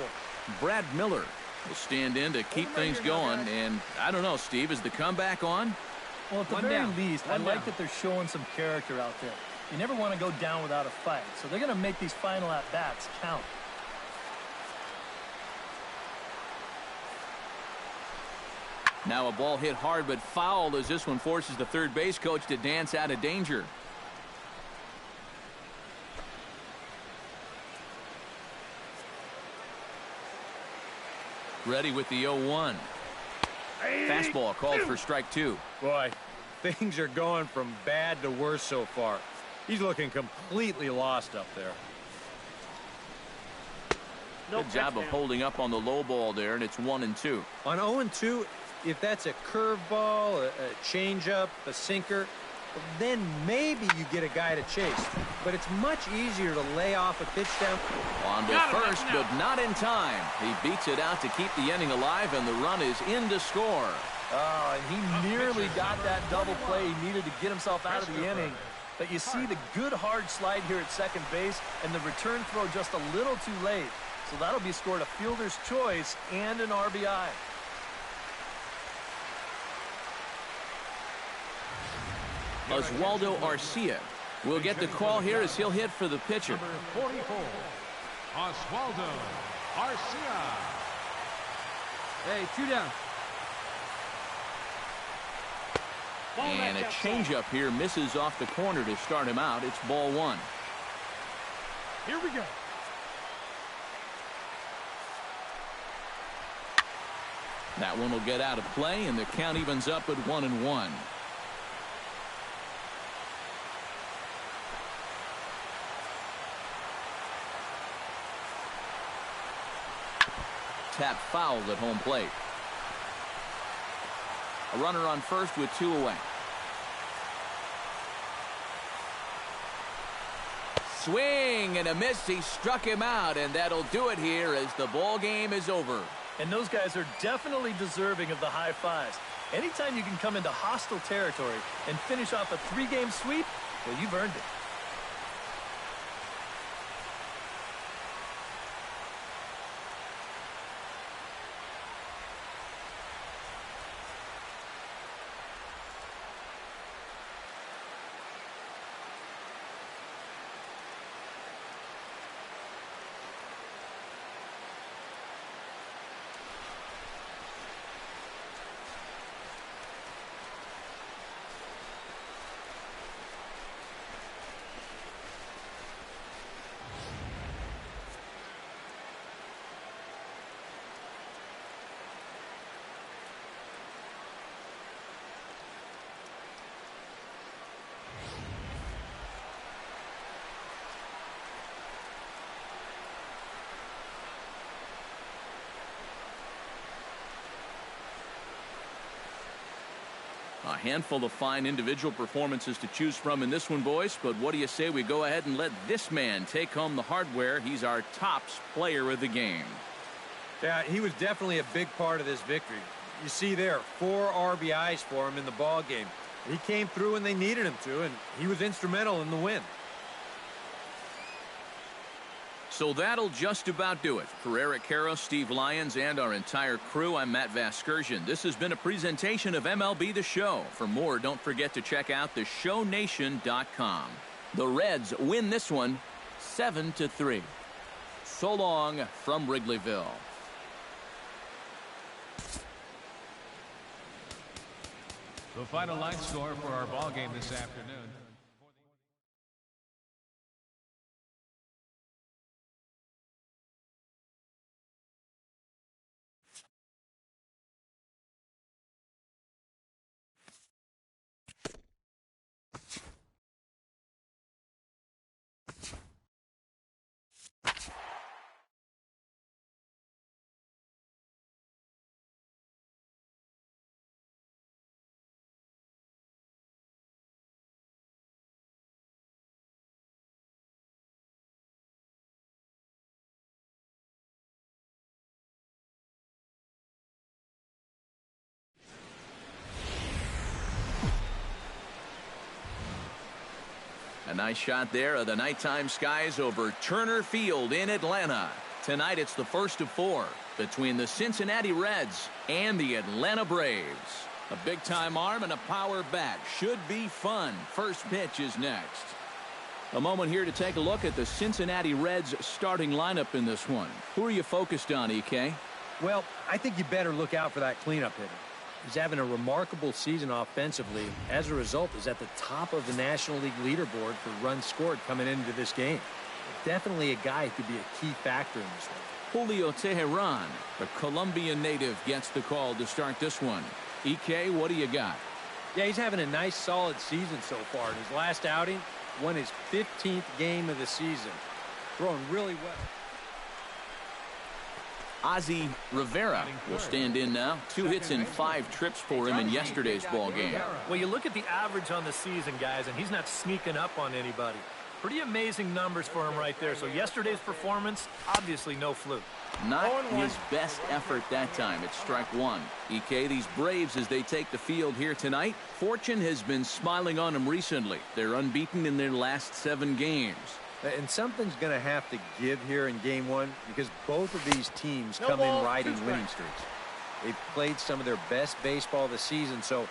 Brad Miller will stand in to keep things going, and I don't know, Steve, is the comeback on? Well, at the very least, I like that they're showing some character out there. You never want to go down without a fight, so they're going to make these final at-bats count. Now a ball hit hard but fouled as this one forces the third base coach to dance out of danger. Ready with the 0-1. Fastball called for strike 2. Boy, things are going from bad to worse so far. He's looking completely lost up there. Good job of holding up on the low ball there, and it's 1-2. On 0-2, if that's a curveball, a changeup, a sinker, then maybe you get a guy to chase. But it's much easier to lay off a pitch down. On to first, but not in time. He beats it out to keep the inning alive, and the run is in to score. Oh, and he nearly got that double play he needed to get himself out of the inning. But you see the good hard slide here at second base, and the return throw just a little too late. So that'll be scored a fielder's choice and an RBI. Oswaldo Arcia will get the call here as he'll hit for the pitcher. Number 44, Oswaldo Arcia. Hey, 2 down. And a changeup here misses off the corner to start him out. It's ball 1. Here we go. That one will get out of play, and the count evens up at 1-1. Tap fouled at home plate. A runner on first with 2 away. Swing and a miss. He struck him out, and that'll do it here as the ball game is over. And those guys are definitely deserving of the high fives. Anytime you can come into hostile territory and finish off a 3-game sweep, well, you've earned it. A handful of fine individual performances to choose from in this one, boys. But what do you say we go ahead and let this man take home the hardware? He's our tops player of the game. Yeah, he was definitely a big part of this victory. You see there, 4 RBIs for him in the ball game. He came through when they needed him to, and he was instrumental in the win. So that'll just about do it. For Eric Caro, Steve Lyons, and our entire crew, I'm Matt Vasgersian. This has been a presentation of MLB The Show. For more, don't forget to check out theshownation.com. The Reds win this one 7-3. So long from Wrigleyville. The final line score for our ball game this afternoon. A nice shot there of the nighttime skies over Turner Field in Atlanta. Tonight it's the first of 4 between the Cincinnati Reds and the Atlanta Braves. A big-time arm and a power bat. Should be fun. First pitch is next. A moment here to take a look at the Cincinnati Reds starting lineup in this one. Who are you focused on, EK? Well, I think you better look out for that cleanup hitter. He's having a remarkable season offensively. As a result, is at the top of the National League leaderboard for runs scored coming into this game. Definitely a guy who could be a key factor in this one. Julio Teheran, the Colombian native, gets the call to start this one. EK, what do you got? Yeah, he's having a nice, solid season so far. In his last outing, won his 15th game of the season. Throwing really well. Ozzie Rivera will stand in now. 2 hits and 5 trips for him in yesterday's ball game. Well, you look at the average on the season, guys, and he's not sneaking up on anybody. Pretty amazing numbers for him right there. So yesterday's performance, obviously no fluke. Not his best effort that time. It's strike one. EK, these Braves, as they take the field here tonight, fortune has been smiling on them recently. They're unbeaten in their last 7 games. And something's going to have to give here in game one because both of these teams come in riding winning streaks. They've played some of their best baseball this season, so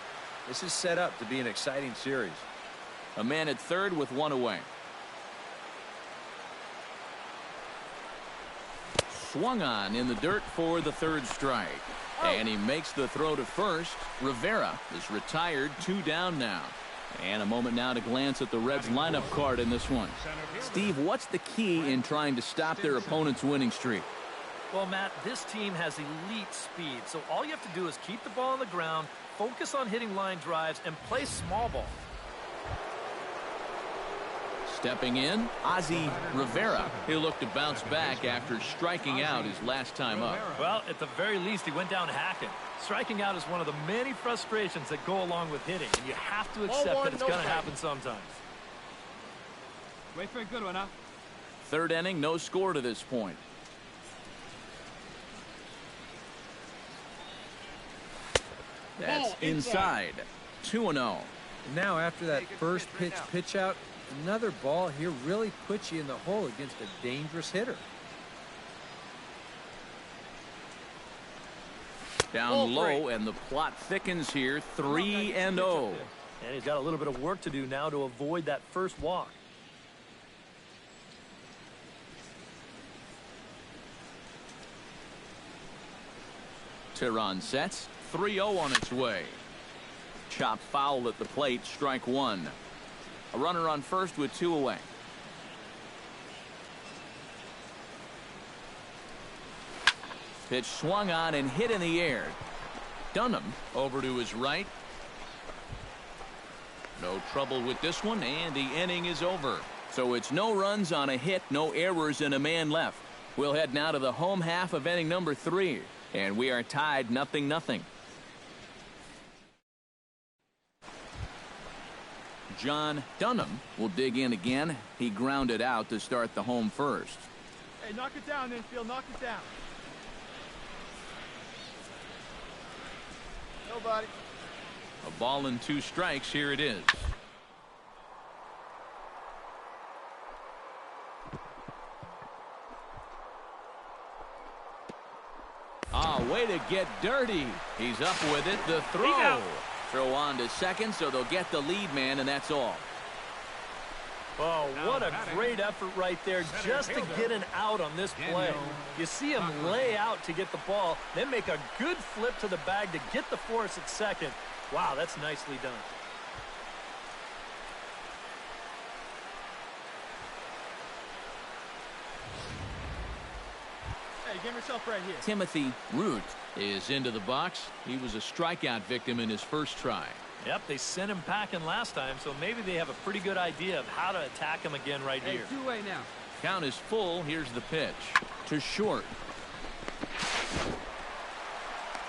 this is set up to be an exciting series. A man at third with 1 away. Swung on in the dirt for the 3rd strike. And he makes the throw to first. Rivera is retired, 2 down now. And a moment now to glance at the Reds lineup card in this one. Steve, what's the key in trying to stop their opponent's winning streak? Well, Matt, this team has elite speed, so all you have to do is keep the ball on the ground, focus on hitting line drives, and play small ball. Stepping in, Ozzie Rivera. He'll look to bounce back after striking out his last time up. Well, at the very least, he went down hacking. Striking out is one of the many frustrations that go along with hitting, and you have to accept that it's going to happen sometimes. Wait for a good one, huh? 3rd inning, no score to this point. That's inside. 2-0. Now, after that first pitch out, another ball here really puts you in the hole against a dangerous hitter. Down low, and the plot thickens here. 3-0. And he's got a little bit of work to do now to avoid that first walk. Tehran sets. 3-0 on its way. Chop foul at the plate. Strike one. A runner on first with 2 away. Pitch swung on and hit in the air. Dunham over to his right. No trouble with this one, and the inning is over. So it's no runs on a hit, no errors, and a man left. We'll head now to the home half of inning number 3, and we are tied 0-0. John Dunham will dig in again. He grounded out to start the home first. Hey, knock it down, infield. Knock it down. Nobody. A ball and 2 strikes. Here it is. Way to get dirty. He's up with it. The throw. Throw on to second, so they'll get the lead man, and that's all. Oh, what a great effort right there just to get an out on this play. You see him lay out to get the ball, then make a good flip to the bag to get the force at second. Wow, that's nicely done. Hey, get yourself right here. Timothy Root is into the box. He was a strikeout victim in his first try. Yep, they sent him packing last time, so maybe they have a pretty good idea of how to attack him again right here. 2-way now. Count is full. Here's the pitch to short.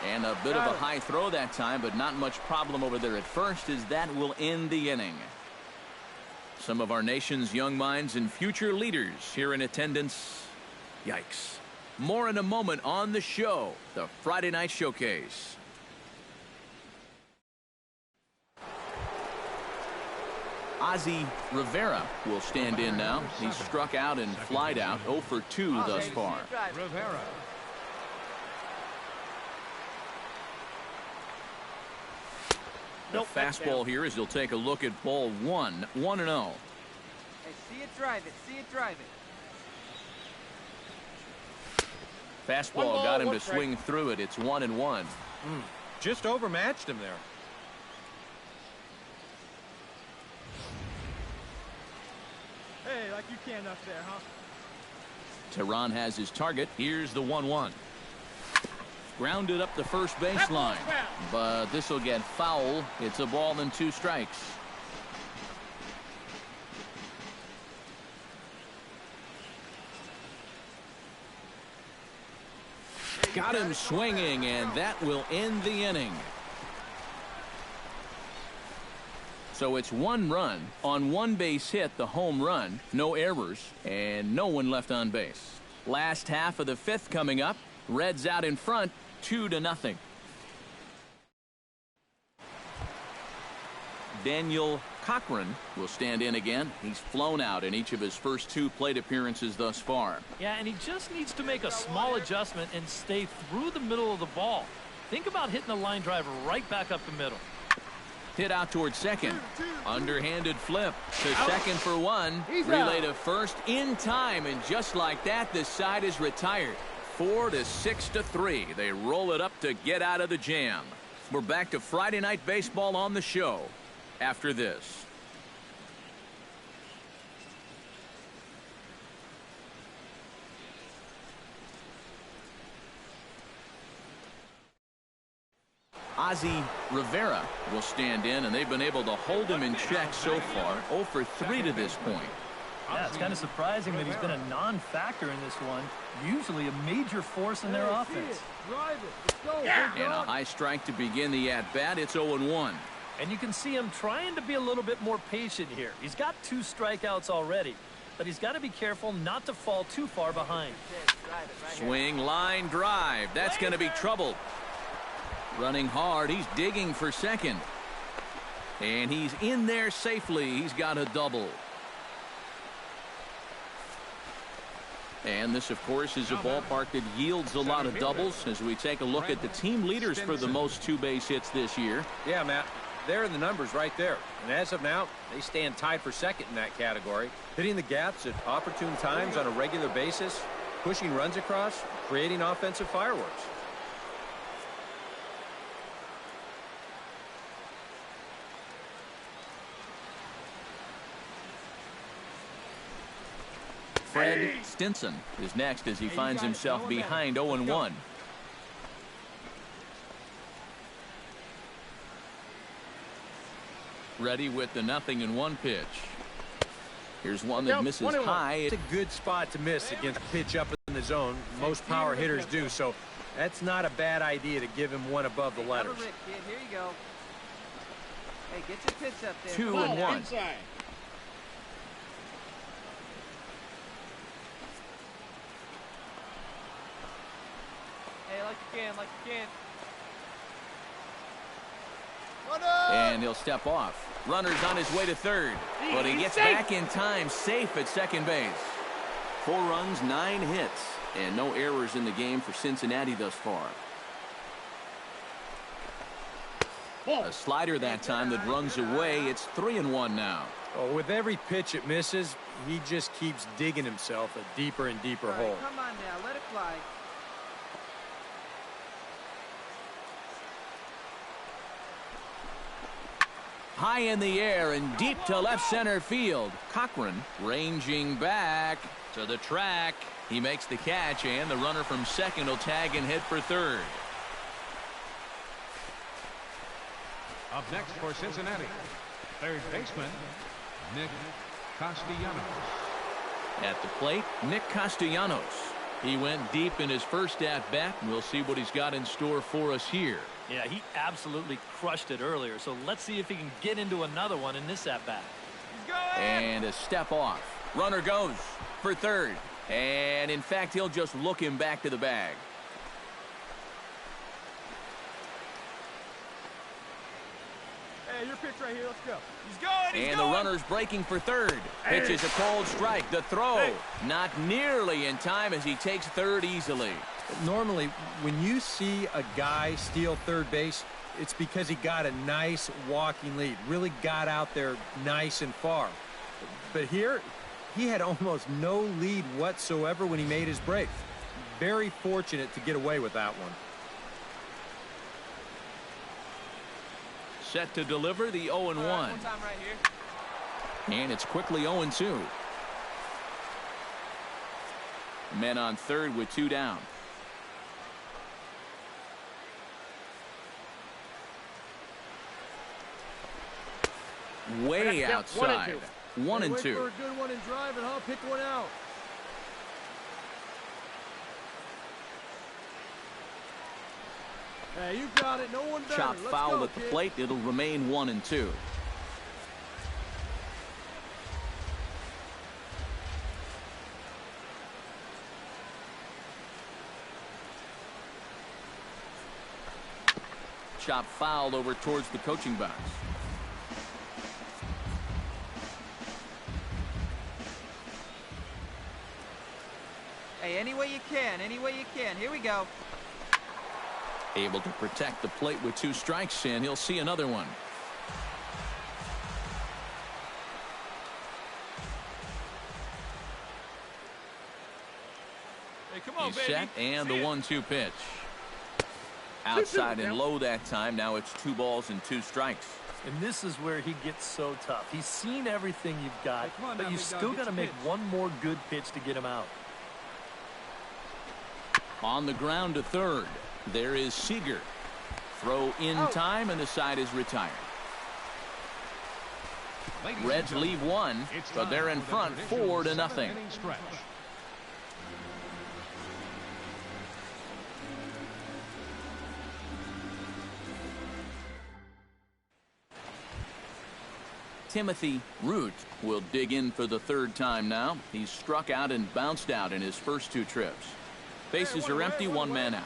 And a bit of a high throw that time, but not much problem over there at first, as that will end the inning. Some of our nation's young minds and future leaders here in attendance. Yikes. More in a moment on the show, the Friday Night Showcase. Ozzie Rivera will stand in now. He's struck out and flied out, 0 for 2 thus far. Rivera. The fastball here as he'll take a look at ball 1, 1-0. Hey, see it, drive it. See it, drive it. Fastball got him to swing through it. It's 1-1. Just overmatched him there. Hey, like you can up there, huh? Tehran has his target. Here's the 1-1. Grounded up the first baseline, but this will get foul. It's a ball and 2 strikes. Got him swinging, and that will end the inning. So it's 1 run on 1 base hit, the home run, no errors, and no one left on base. Last half of the 5th coming up. Reds out in front, 2-0. Daniel Cochran will stand in again. He's flown out in each of his first 2 plate appearances thus far. Yeah, and he just needs to make a small adjustment and stay through the middle of the ball. Think about hitting a line drive right back up the middle. Hit out towards second. Underhanded flip to second for 1. Relay to first in time, and just like that, the side is retired. 4-6-3. They roll it up to get out of the jam. We're back to Friday Night Baseball on the show after this. Ozzie Rivera will stand in, and they've been able to hold him in check so far. 0 for 3 to this point. Yeah, it's kind of surprising that he's been a non-factor in this one. Usually a major force in their offense. And a high strike to begin the at-bat. It's 0-1. And you can see him trying to be a little bit more patient here. He's got 2 strikeouts already, but he's got to be careful not to fall too far behind. Swing, line, drive. That's going to be trouble. Running hard. He's digging for second. And he's in there safely. He's got a double. And this, of course, is a ballpark that yields a lot of doubles as we take a look at the team leaders for the most 2 base hits this year. Yeah, Matt. There are the numbers right there. And as of now, they stand tied for second in that category. Hitting the gaps at opportune times on a regular basis, pushing runs across, creating offensive fireworks. Fred Stinson is next as he finds himself behind 0-1. Ready with the 0-1 pitch. Here's one that misses high. It's a good spot to miss against a pitch up in the zone. Most power hitters do, so that's not a bad idea to give him one above the letters. Here you go. Hey, get your pitch up there. 2-1. Hey, like you can. And he'll step off. Runner's on his way to third, but he gets back in time, safe at second base. 4 runs, 9 hits, and no errors in the game for Cincinnati thus far. A slider that time that runs away. It's 3-1 now. Oh, with every pitch it misses, he just keeps digging himself a deeper and deeper hole. Come on now, let it fly. High in the air and deep to left center field. Cochran ranging back to the track. He makes the catch, and the runner from second will tag and hit for third. Up next for Cincinnati, third baseman, Nick Castellanos. At the plate, Nick Castellanos. He went deep in his first at-bat, and we'll see what he's got in store for us here. Yeah, he absolutely crushed it earlier, so let's see if he can get into another one in this at-bat. And a step off. Runner goes for third. And, in fact, he'll just look him back to the bag. Hey, your pitch right here. Let's go. He's going. And the runner's breaking for third. Pitches a cold strike. The throw not nearly in time as he takes third easily. Normally, when you see a guy steal third base, it's because he got a nice walking lead, really got out there nice and far. But here, he had almost no lead whatsoever when he made his break. Very fortunate to get away with that one. Set to deliver the 0-1. Right and it's quickly 0-2. Men on third with 2 down. Way outside. 1 and 2. Wait for a good one and drive it, huh? Pick one out. Hey, you got it. No one better. Chop Let's foul go, at the kid. plate. It'll remain 1 and 2. Chop foul over towards the coaching box. Hey, any way you can, any way you can. Here we go. Able to protect the plate with 2 strikes, and he'll see another one. Hey, come on, He's baby. set, and the See it. 1-2 pitch. Outside and low that time. Now it's 2 balls and 2 strikes. And this is where he gets so tough. He's seen everything you've got, Hey, come on but now, you big dog, still get got to your make pitch. one more good pitch to get him out. On the ground to third. There is Seager. Throw in time, and the side is retired. Ladies Reds and leave gentlemen, 1, it's but they're time in for the front traditional 4-0. 7-inning stretch. Timothy Root will dig in for the 3rd time now. He's struck out and bounced out in his first 2 trips. Bases are empty, 1 man out.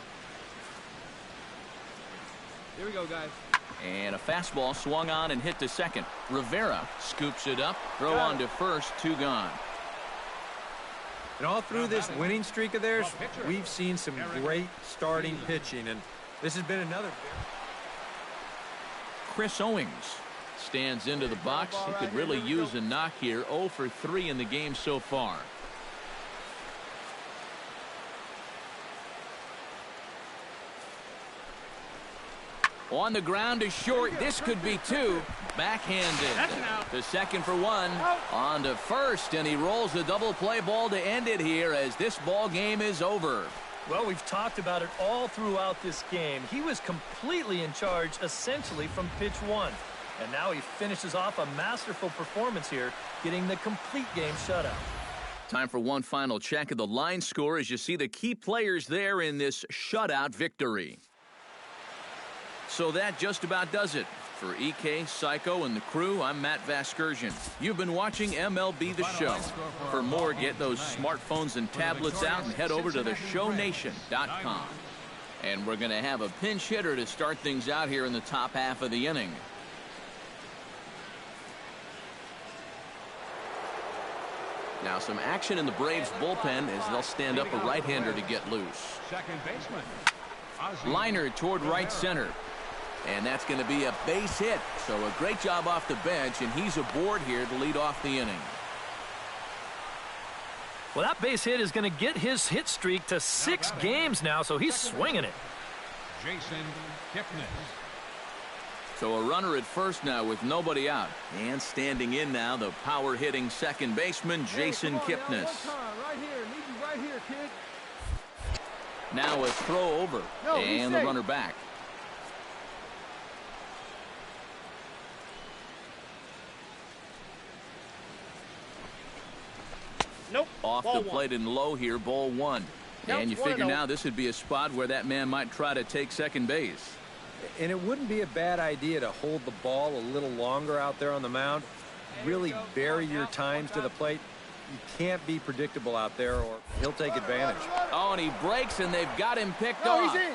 Here we go, guys. And a fastball swung on and hit to second. Rivera scoops it up. Throw on to first, 2 gone. And all through this winning streak of theirs, we've seen some great starting pitching, and this has been another. Chris Owings stands into the box. He could really use a knock here. 0 for 3 in the game so far. On the ground is short. This could be 2. Backhanded. To second for 1. On to first, and he rolls the double play ball to end it here as this ball game is over. Well, we've talked about it all throughout this game. He was completely in charge, essentially, from pitch 1. And now he finishes off a masterful performance here, getting the complete game shutout. Time for one final check of the line score as you see the key players there in this shutout victory. So that just about does it. For EK, Psycho, and the crew, I'm Matt Vasgersian. You've been watching MLB The Show. For more, get those smartphones and tablets out and head over to theshownation.com. And we're going to have a pinch hitter to start things out here in the top half of the inning. Now some action in the Braves bullpen as they'll stand up a right-hander to get loose. Second baseman. Liner toward right center. And that's going to be a base hit. So a great job off the bench, and he's aboard here to lead off the inning. Well, that base hit is going to get his hit streak to 6 games now, so he's swinging it. Jason Kipnis. So a runner at first now with nobody out. And standing in now, the power-hitting second baseman, Jason Kipnis. Right here. Need you right here, kid. Now a throw over. And the runner back. Nope. Off Ball the plate and low here, ball 1. Nope, And you 1-0. figure now this would be a spot where that man might try to take second base. And it wouldn't be a bad idea to hold the ball a little longer out there on the mound. Really vary your times to the plate. You can't be predictable out there or he'll take advantage. Oh, and he breaks, and they've got him picked No, off. he's in.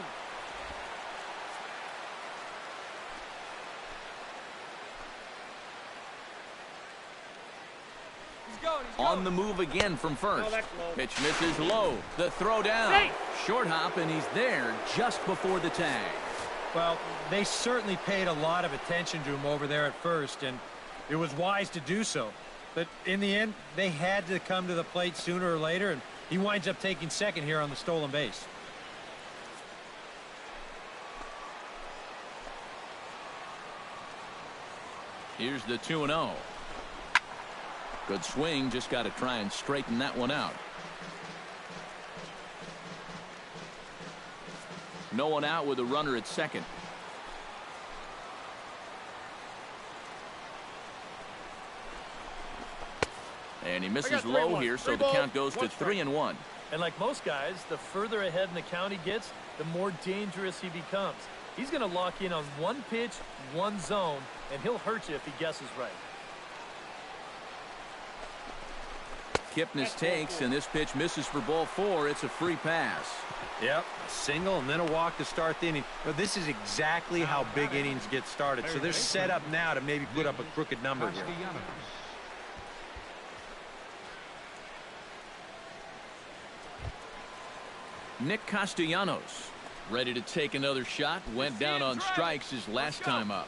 On the move again from first. Oh, that's low. Pitch misses low. The throw down. Hey! Short hop, and he's there just before the tag. Well, they certainly paid a lot of attention to him over there at first, and it was wise to do so. But in the end, they had to come to the plate sooner or later, and he winds up taking second here on the stolen base. Here's the 2-0. Good swing, just got to try and straighten that one out. No one out with a runner at second. And he misses low here, so the count goes to 3-1. And like most guys, the further ahead in the count he gets, the more dangerous he becomes. He's going to lock in on one pitch, one zone, and he'll hurt you if he guesses right. Kipnis takes, and this pitch misses for ball 4. It's a free pass. Yep, a single and then a walk to start the inning. But this is exactly how big innings get started. So they're set up now to maybe put up a crooked number here. Nick Castellanos, ready to take another shot, went down on strikes his last time up.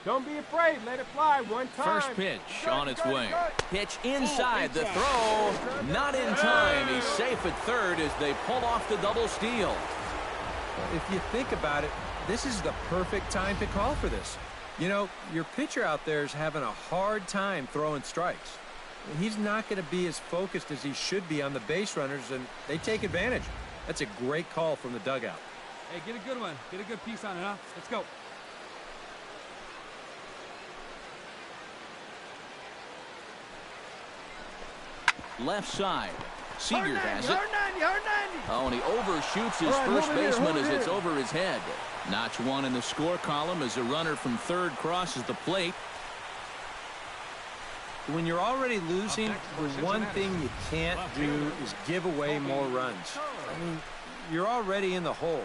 Don't be afraid. Let it fly one time. First pitch on its way. Pitch inside. The throw not in time. He's safe at third as they pull off the double steal. If you think about it, this is the perfect time to call for this. You know, your pitcher out there is having a hard time throwing strikes. He's not going to be as focused as he should be on the base runners, and they take advantage. That's a great call from the dugout. Hey, get a good one. Get a good piece on it, huh? Let's go. Left side. Seager has it. Oh, and he overshoots his first baseman as it's over his head. Notch one in the score column as a runner from third crosses the plate. When you're already losing, the one thing you can't do is give away more runs. I mean, you're already in the hole.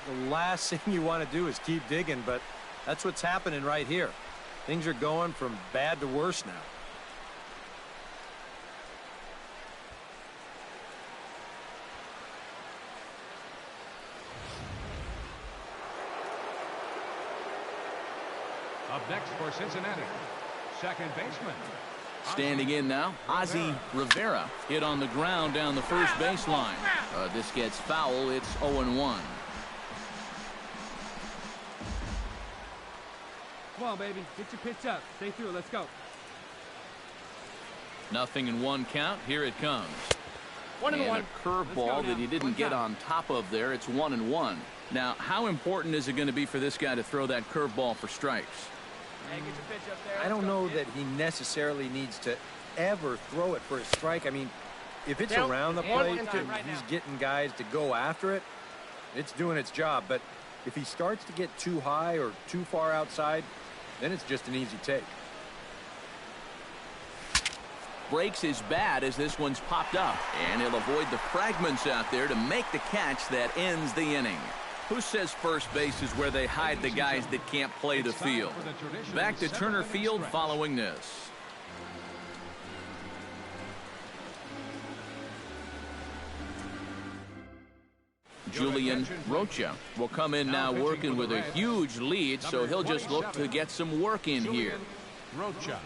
The last thing you want to do is keep digging, but that's what's happening right here. Things are going from bad to worse now. Up next for Cincinnati, second baseman. Standing in now, Ozzie Rivera hit on the ground down the first baseline. This gets foul. It's 0-1. Come on, baby. Get your pitch up. Stay through. Let's go. Nothing in one count. Here it comes. 1-1. And a curveball that he didn't get on top of there. It's 1-1. Now, how important is it going to be for this guy to throw that curveball for strikes? Hey, get your pitch up there. I don't know that he necessarily needs to ever throw it for a strike. I mean, if it's around the plate and he's getting guys to go after it, it's doing its job. But if he starts to get too high or too far outside, then it's just an easy take. Breaks his bat as this one's popped up, and he'll avoid the fragments out there to make the catch that ends the inning. Who says first base is where they hide the guys that can't play the field? Back to Turner Field following this. Julian Rocha will come in now working with a huge lead, so he'll just look to get some work in here. Rocha.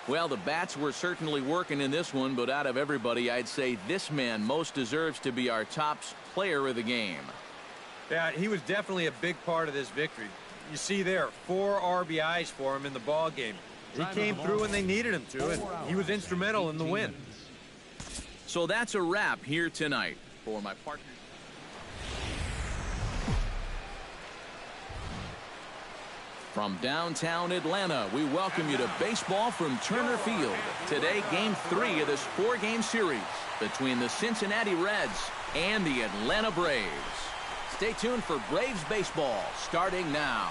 Well, the bats were certainly working in this one, but out of everybody, I'd say this man most deserves to be our top player of the game. Yeah, he was definitely a big part of this victory. You see there, 4 RBIs for him in the ball game. He came through when they needed him to, and he was instrumental in the win. So that's a wrap here tonight for my partner. From downtown Atlanta, we welcome you to baseball from Turner Field. Today, Game 3 of this 4-game series between the Cincinnati Reds and the Atlanta Braves. Stay tuned for Braves baseball starting now.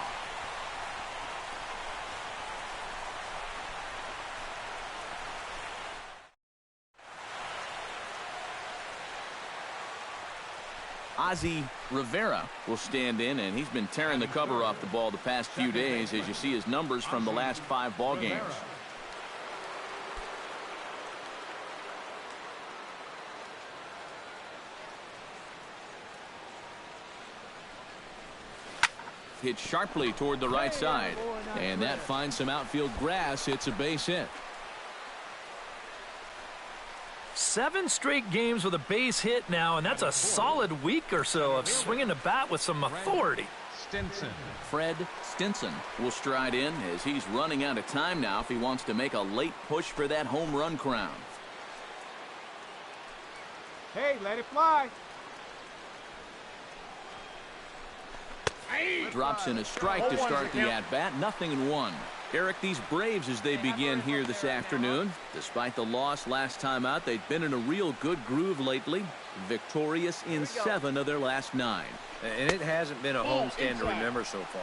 Ozzie Rivera will stand in, and he's been tearing the cover off the ball the past few days as you see his numbers from the last 5 ball games. Hit sharply toward the right side, and that finds some outfield grass. It's a base hit. 7 straight games with a base hit now, and that's a solid week or so of swinging the bat with some authority. Stinson. Fred Stinson will stride in as he's running out of time now if he wants to make a late push for that home run crown. Hey, let it fly. Drops in a strike to start the at-bat. 0-1. Eric, these Braves, as they begin here this afternoon, despite the loss last time out, they've been in a real good groove lately. Victorious in 7 of their last 9. And it hasn't been a homestand to remember so far.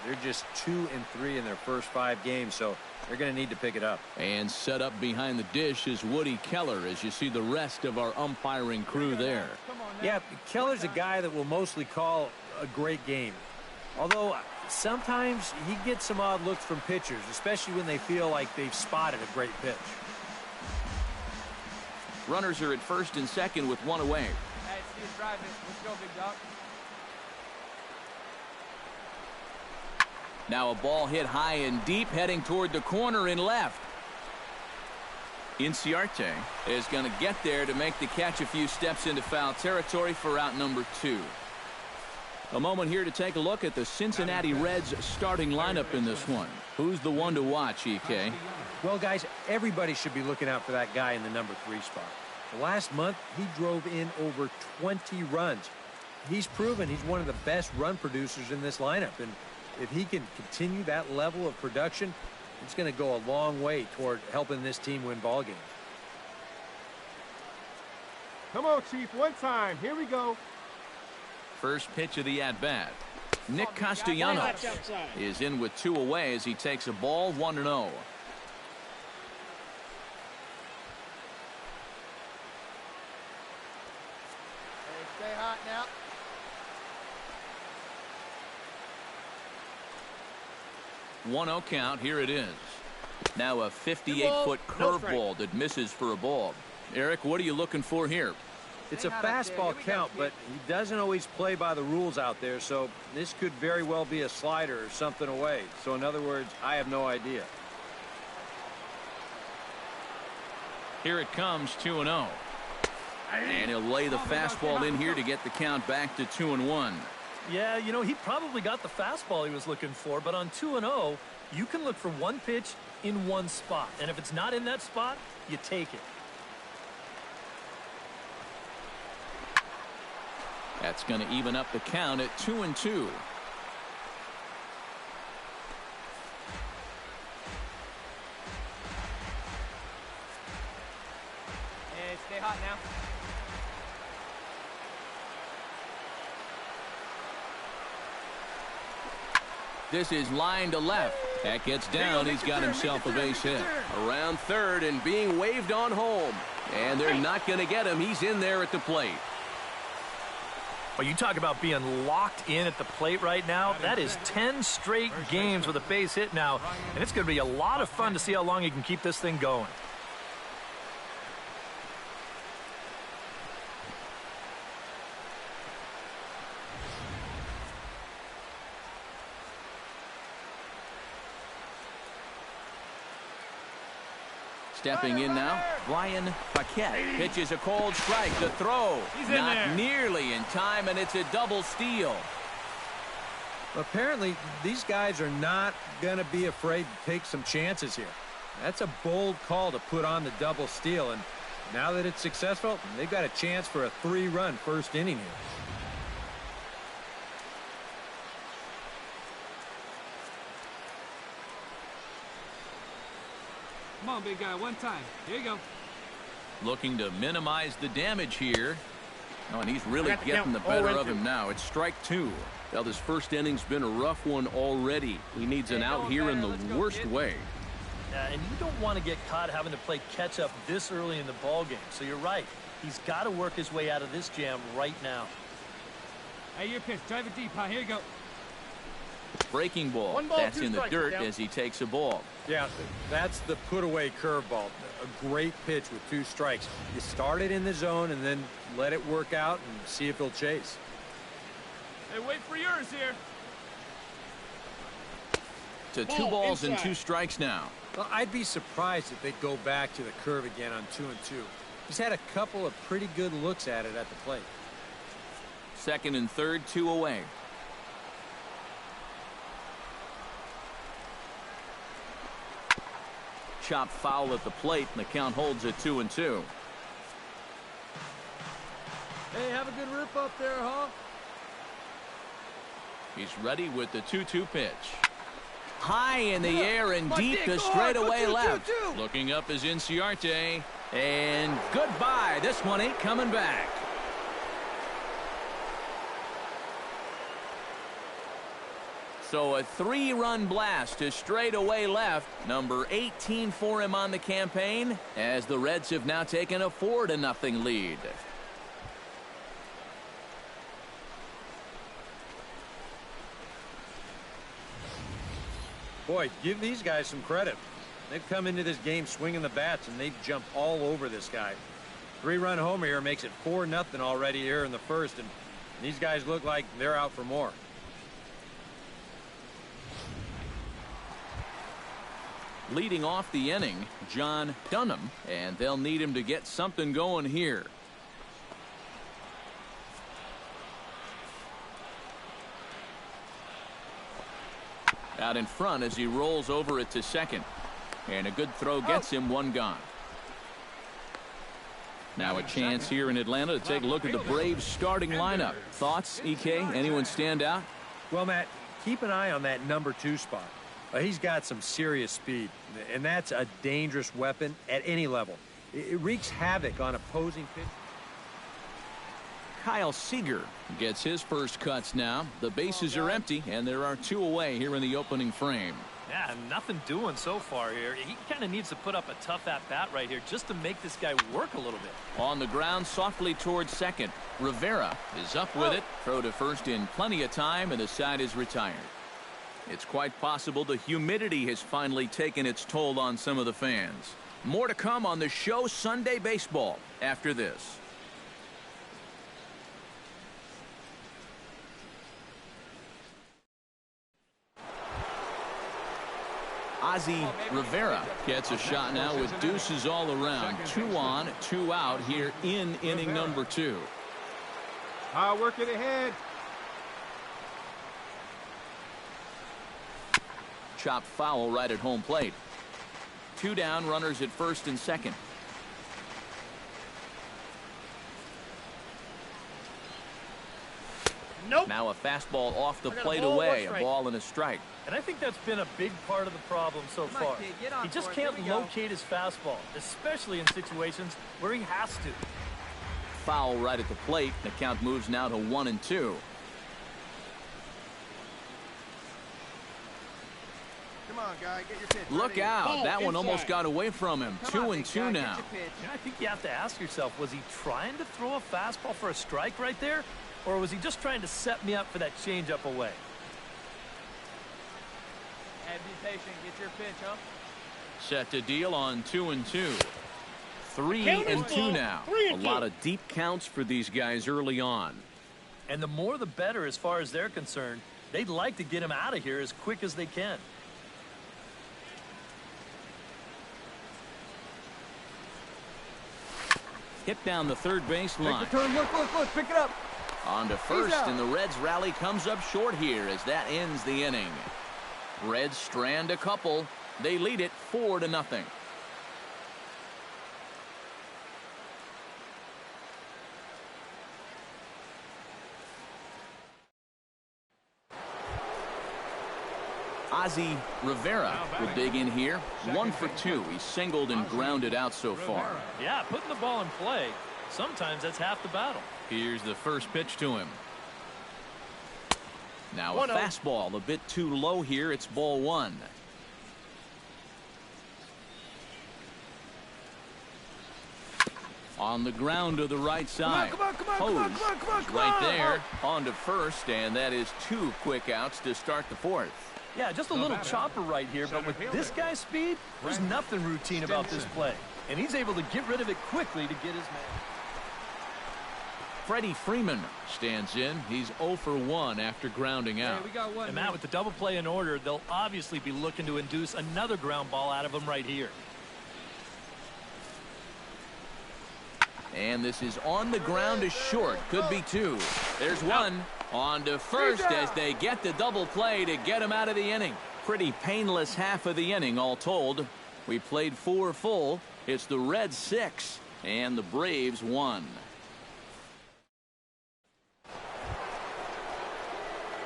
They're just 2-3 in their first 5 games, so they're going to need to pick it up. And set up behind the dish is Woody Keller as you see the rest of our umpiring crew there. Yeah, Keller's a guy that will mostly call a great game. Although sometimes he gets some odd looks from pitchers, especially when they feel like they've spotted a great pitch. Runners are at first and second with 1 away. Hey, Steve, drive it. Let's go, big dog. Now a ball hit high and deep, heading toward the corner in left. Inciarte is going to get there to make the catch a few steps into foul territory for out number 2. A moment here to take a look at the Cincinnati Reds starting lineup in this one. Who's the one to watch, EK? Well, guys, everybody should be looking out for that guy in the number 3 spot. Last month, he drove in over 20 runs. He's proven he's one of the best run producers in this lineup, and if he can continue that level of production, it's going to go a long way toward helping this team win ball games. Come on, Chief, one time. Here we go. First pitch of the at-bat. Nick Castellanos is in with 2 away as he takes a ball 1-0. Hey, stay hot now. One-0 count. Here it is. Now a 58-foot curveball that misses for a ball. Eric, what are you looking for here? It's a fastball count, but he doesn't always play by the rules out there, so this could very well be a slider or something away. So in other words, I have no idea. Here it comes, 2-0. And he'll lay the fastball in here to get the count back to 2-1. Yeah, you know, he probably got the fastball he was looking for, but on 2-0, you can look for one pitch in one spot. And if it's not in that spot, you take it. That's going to even up the count at 2-2. Hey, stay hot now. This is line to left. That gets down. He's got himself a base hit. Around third and being waved on home. And they're not going to get him. He's in there at the plate. Well, you talk about being locked in at the plate right now. That is 10 straight games with a base hit now. And it's going to be a lot of fun to see how long he can keep this thing going. Stepping in now, Brian Paquette pitches a cold strike. The throw, not nearly in time, and it's a double steal. Apparently, these guys are not going to be afraid to take some chances here. That's a bold call to put on the double steal, and now that it's successful, they've got a chance for a 3-run first inning here. Come on, big guy, one time. Here you go. Looking to minimize the damage here. Oh, and he's really getting the better of him now. It's strike 2. Well, this first inning's been a rough one already. He needs an out here in the worst way. And you don't want to get caught having to play catch up this early in the ball game. So you're right. He's got to work his way out of this jam right now. Hey, your pitch. Drive it deep, huh? Here you go. Breaking ball. That's in the dirt as he takes a ball. Yeah, that's the put-away curveball. A great pitch with 2 strikes. You start it in the zone and then let it work out and see if he'll chase. Hey, wait for yours here. To 2 balls and 2 strikes now. Well, I'd be surprised if they go back to the curve again on 2-2. He's had a couple of pretty good looks at it at the plate. Second and third, 2 away. Chop foul at the plate, and the count holds at 2-2. Hey, have a good rip up there, huh? He's ready with the 2-2 pitch. High in the air and deep to straightaway left. Looking up is Inciarte. And goodbye. This one ain't coming back. So a 3-run blast to straightaway left. Number 18 for him on the campaign, as the Reds have now taken a 4-0 lead. Boy, give these guys some credit. They've come into this game swinging the bats, and they've jumped all over this guy. 3-run homer here makes it 4-0 already here in the first, and these guys look like they're out for more. Leading off the inning, John Dunham, and they'll need him to get something going here. Out in front as he rolls over it to second. And a good throw gets him one gone. Now a chance here in Atlanta to take a look at the Braves starting lineup. Thoughts, EK? Anyone stand out? Well, Matt, keep an eye on that number 2 spot. He's got some serious speed, and that's a dangerous weapon at any level. It wreaks havoc on opposing pitchers. Kyle Seager gets his first cuts now. The bases are empty, and there are 2 away here in the opening frame. Yeah, nothing doing so far here. He kind of needs to put up a tough at-bat right here just to make this guy work a little bit. On the ground, softly towards second. Rivera is up with it. Throw to first in plenty of time, and the side is retired. It's quite possible the humidity has finally taken its toll on some of the fans. More to come on the show Sunday Baseball after this. Ozzie Rivera gets a shot now with deuces all around. 2 on, 2 out here in inning number 2. Work it ahead. Chop foul right at home plate. 2 down, runners at first and second. Nope. Now a fastball off the plate away. A ball and a strike. And I think that's been a big part of the problem so far. He just can't locate his fastball, especially in situations where he has to. Foul right at the plate. The count moves now to 1-2. Come on, guy, get your pitch. Look out. That one almost got away from him. 2-2 now. I think you have to ask yourself, was he trying to throw a fastball for a strike right there? Or was he just trying to set me up for that changeup away? Hey, be patient. Get your pitch, huh? Set to deal on 2-2. 3-2 now. A lot of deep counts for these guys early on. And the more the better as far as they're concerned. They'd like to get him out of here as quick as they can. Hit down the third base line. Make the turn. Look, pick it up. On to first, and the Reds rally comes up short here as that ends the inning. Reds strand a couple. They lead it 4-0. Ozzie Rivera will dig in here. 1 for 2. He's singled and grounded out so far. Yeah, putting the ball in play, sometimes that's half the battle. Here's the first pitch to him. Now a fastball a bit too low here. It's ball 1. On the ground to the right side. Come on, right there. On to first, and that is 2 quick outs to start the 4th. Yeah, just a little chopper right here, but with this guy's speed, there's nothing routine about this play. And he's able to get rid of it quickly to get his man. Freddie Freeman stands in. He's 0 for 1 after grounding out. Hey, we got one. And Matt, with the double play in order, they'll obviously be looking to induce another ground ball out of him right here. And this is on the ground to short. Could be 2. There's 1. On to first as they get the double play to get him out of the inning. Pretty painless half of the inning all told. We played 4 full. It's the Reds 6 and the Braves 1.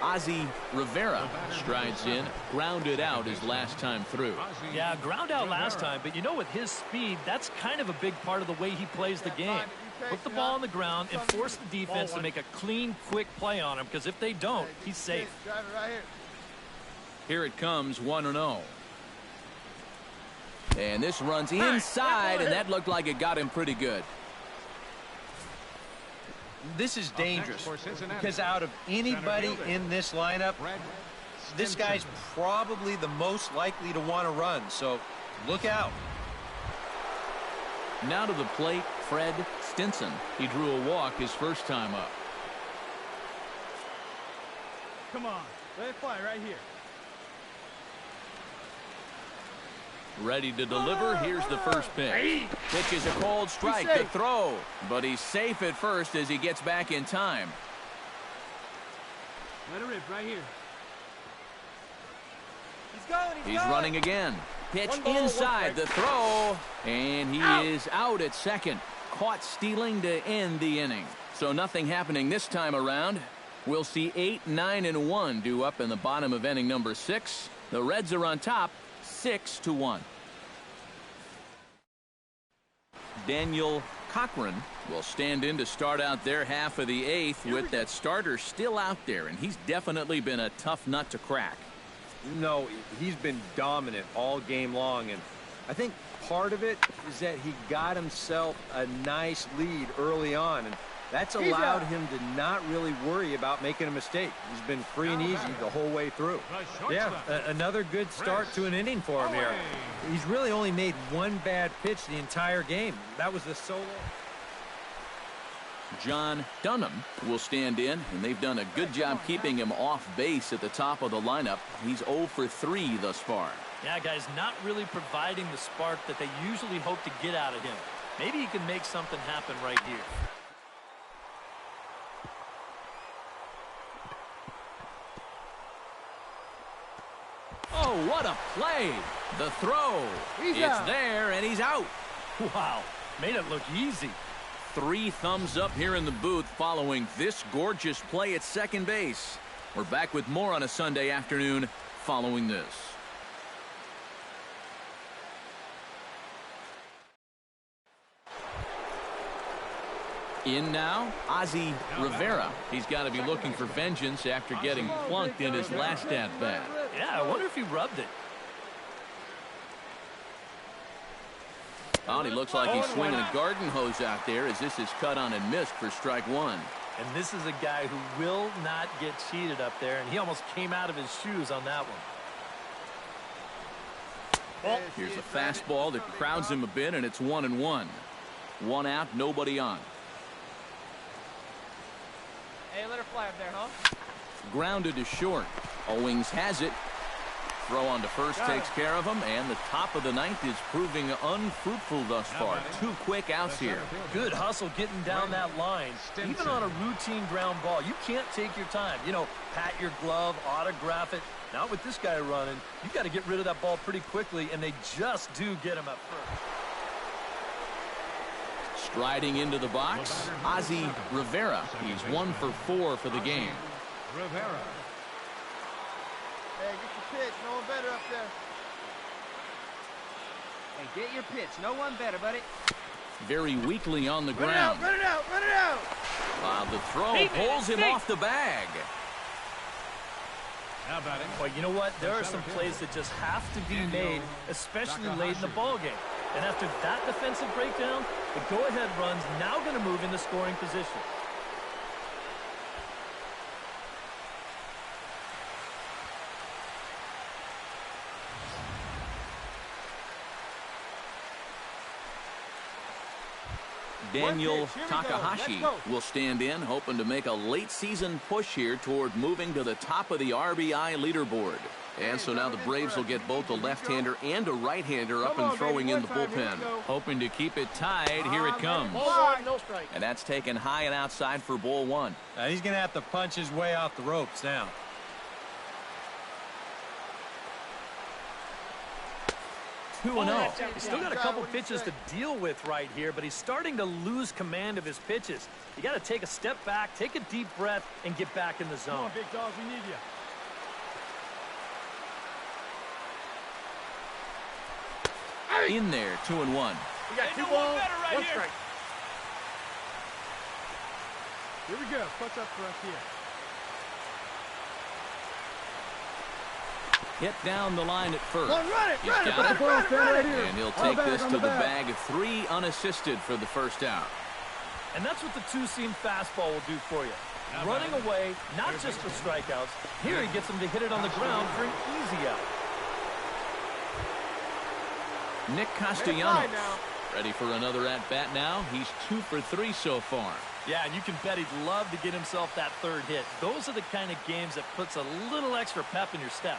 Ozzie Rivera strides in, grounded out his last time through. Yeah, ground out last time, but you know, with his speed, that's kind of a big part of the way he plays the game. Put the ball on the ground and force the defense to make a clean, quick play on him, because if they don't, he's safe. Here it comes, 1-0. And this runs inside, and that looked like it got him pretty good. This is dangerous because out of anybody in this lineup, this guy's probably the most likely to want to run, so look out. Now to the plate, Fred Stinson. He drew a walk his first time up. Come on, let it fly right here. Ready to deliver. Here's the first pitch. Pitch is a cold strike. The throw. But he's safe at first as he gets back in time. Let it rip right here. He's running again. Pitch inside. The throw. And he is out at second. Caught stealing to end the inning. So nothing happening this time around. We'll see 8, 9, and 1 due up in the bottom of inning number 6. The Reds are on top. 6-1. Daniel Cochran will stand in to start out their half of the 8th with that starter still out there, and he's definitely been a tough nut to crack. No, he's been dominant all game long, and I think part of it is that he got himself a nice lead early on, and that's allowed him to not really worry about making a mistake. He's been free and easy the whole way through. Yeah, another good start to an inning for him here. He's really only made one bad pitch the entire game. That was the solo. John Dunham will stand in, and they've done a good job keeping him off base at the top of the lineup. He's 0 for 3 thus far. Yeah, guys, not really providing the spark that they usually hope to get out of him. Maybe he can make something happen right here. Oh, what a play. The throw. It's there, and he's out. Wow, made it look easy. 3 thumbs up here in the booth following this gorgeous play at second base. We're back with more on a Sunday afternoon following this. In now, Ozzie Rivera. He's got to be looking for vengeance after getting plunked in his last at-bat. Yeah, I wonder if he rubbed it. Oh, and he looks like he's swinging a garden hose out there as this is cut on and missed for strike 1. And this is a guy who will not get cheated up there, and he almost came out of his shoes on that one. Here's a fastball that crowds him a bit, and it's 1-1. 1 out, nobody on. Hey, let her fly up there, huh? Grounded to short. Owings has it. Throw on to first takes care of him, and the top of the 9th is proving unfruitful thus far. 2 quick outs here. Good hustle getting down that line. Even on a routine ground ball, you can't take your time. You know, pat your glove, autograph it. Not with this guy running. You got to get rid of that ball pretty quickly, and they just do get him at first. Striding into the box, Ozzie Rivera. He's 1 for 4 for the game. Rivera. Hey, get your pitch. No one better up there. Hey, get your pitch. No one better, buddy. Very weakly on the ground. Run it out, run it out. The throw pulls him off the bag. How about it? Well, you know what? There are some plays that just have to be made, especially late in the ball game. And after that defensive breakdown, the go-ahead run's now going to move into scoring position. Daniel Takahashi will stand in, hoping to make a late-season push here toward moving to the top of the RBI leaderboard. And so now the Braves will get both a left-hander and a right-hander up and throwing in the bullpen. Hoping to keep it tied. Here it comes. And that's taken high and outside for ball 1. He's going to have to punch his way off the ropes now. 2-0. He's still got a couple pitches to deal with right here, but he's starting to lose command of his pitches. You got to take a step back, take a deep breath, and get back in the zone. Come on, big dog, we need you. In there, 2-1. We got 2 balls, right 1 here. strike. Here we go. Clutch up for us here. Hit down the line at first. Run it, He's run it, got it. right here. And he'll take this to the bag of 3 unassisted for the first out. And that's what the two-seam fastball will do for you. Running away, not just for strikeouts. Here he gets him to hit it on the ground for an easy out. Nick Castellanos ready for another at-bat now. He's 2 for 3 so far. Yeah, and you can bet he'd love to get himself that third hit. Those are the kind of games that puts a little extra pep in your step.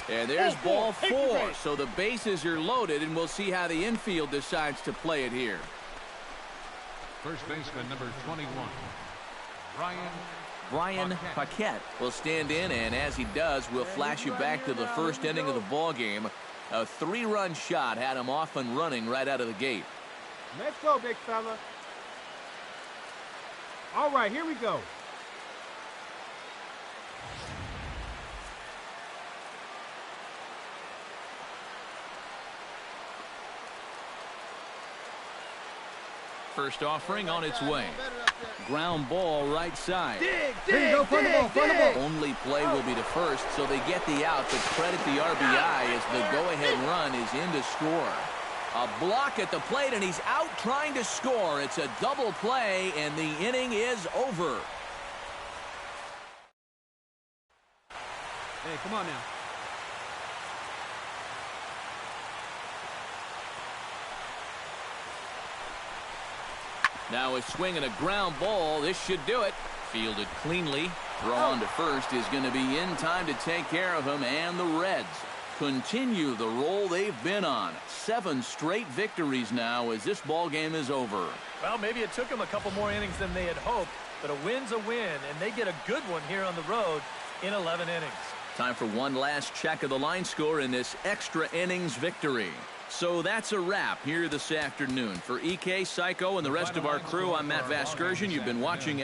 And there's ball 4, so the bases are loaded, and we'll see how the infield decides to play it here. First baseman number 21, Brian Paquette will stand in, and as he does, we'll flash you back to the first inning of the ball game. A 3-run shot had him off and running right out of the gate. Let's go, big fella. All right, here we go. First offering on its way. Ground ball right side. Dig, Only play will be to first, so they get the out, but credit the RBI as the go-ahead run is in to score. A block at the plate, and he's out trying to score. It's a double play, and the inning is over. Hey, come on now. Now a swing and a ground ball. This should do it. Fielded cleanly. Throw on to first is going to be in time to take care of him, and the Reds continue the roll they've been on. 7 straight victories now as this ball game is over. Well, maybe it took them a couple more innings than they had hoped, but a win's a win, and they get a good one here on the road in 11 innings. Time for one last check of the line score in this extra innings victory. So that's a wrap here this afternoon. For EK, Psycho, and the rest of our crew, I'm Matt Vasgersian. You've been watching